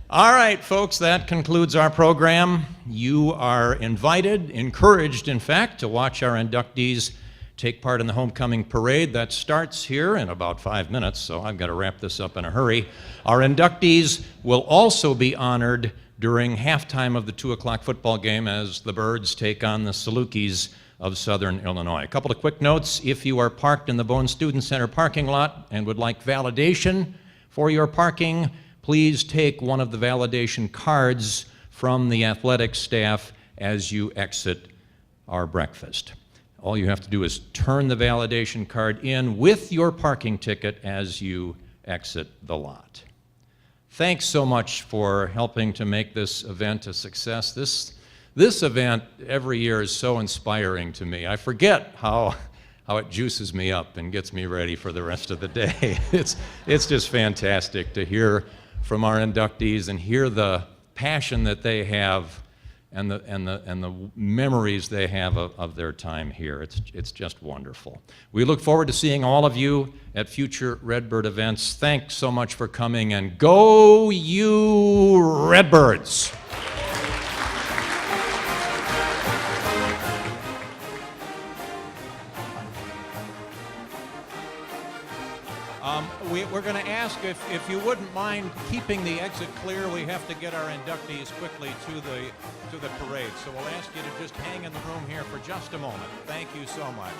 All right, folks, that concludes our program. You are invited, encouraged, in fact, to watch our inductees take part in the homecoming parade. That starts here in about 5 minutes, so I've got to wrap this up in a hurry. Our inductees will also be honored during halftime of the 2 o'clock football game as the Birds take on the Salukis of Southern Illinois. A couple of quick notes. If you are parked in the Bone Student Center parking lot and would like validation for your parking, please take one of the validation cards from the athletics staff as you exit our breakfast. All you have to do is turn the validation card in with your parking ticket as you exit the lot. Thanks so much for helping to make this event a success. This event every year is so inspiring to me. I forget how it juices me up and gets me ready for the rest of the day. It's just fantastic to hear from our inductees and hear the passion that they have and the memories they have of their time here. It's just wonderful. We look forward to seeing all of you at future Redbird events. Thanks so much for coming, and go you Redbirds! We're going to ask if you wouldn't mind keeping the exit clear. We have to get our inductees quickly to the parade. So we'll ask you to just hang in the room here for just a moment. Thank you so much.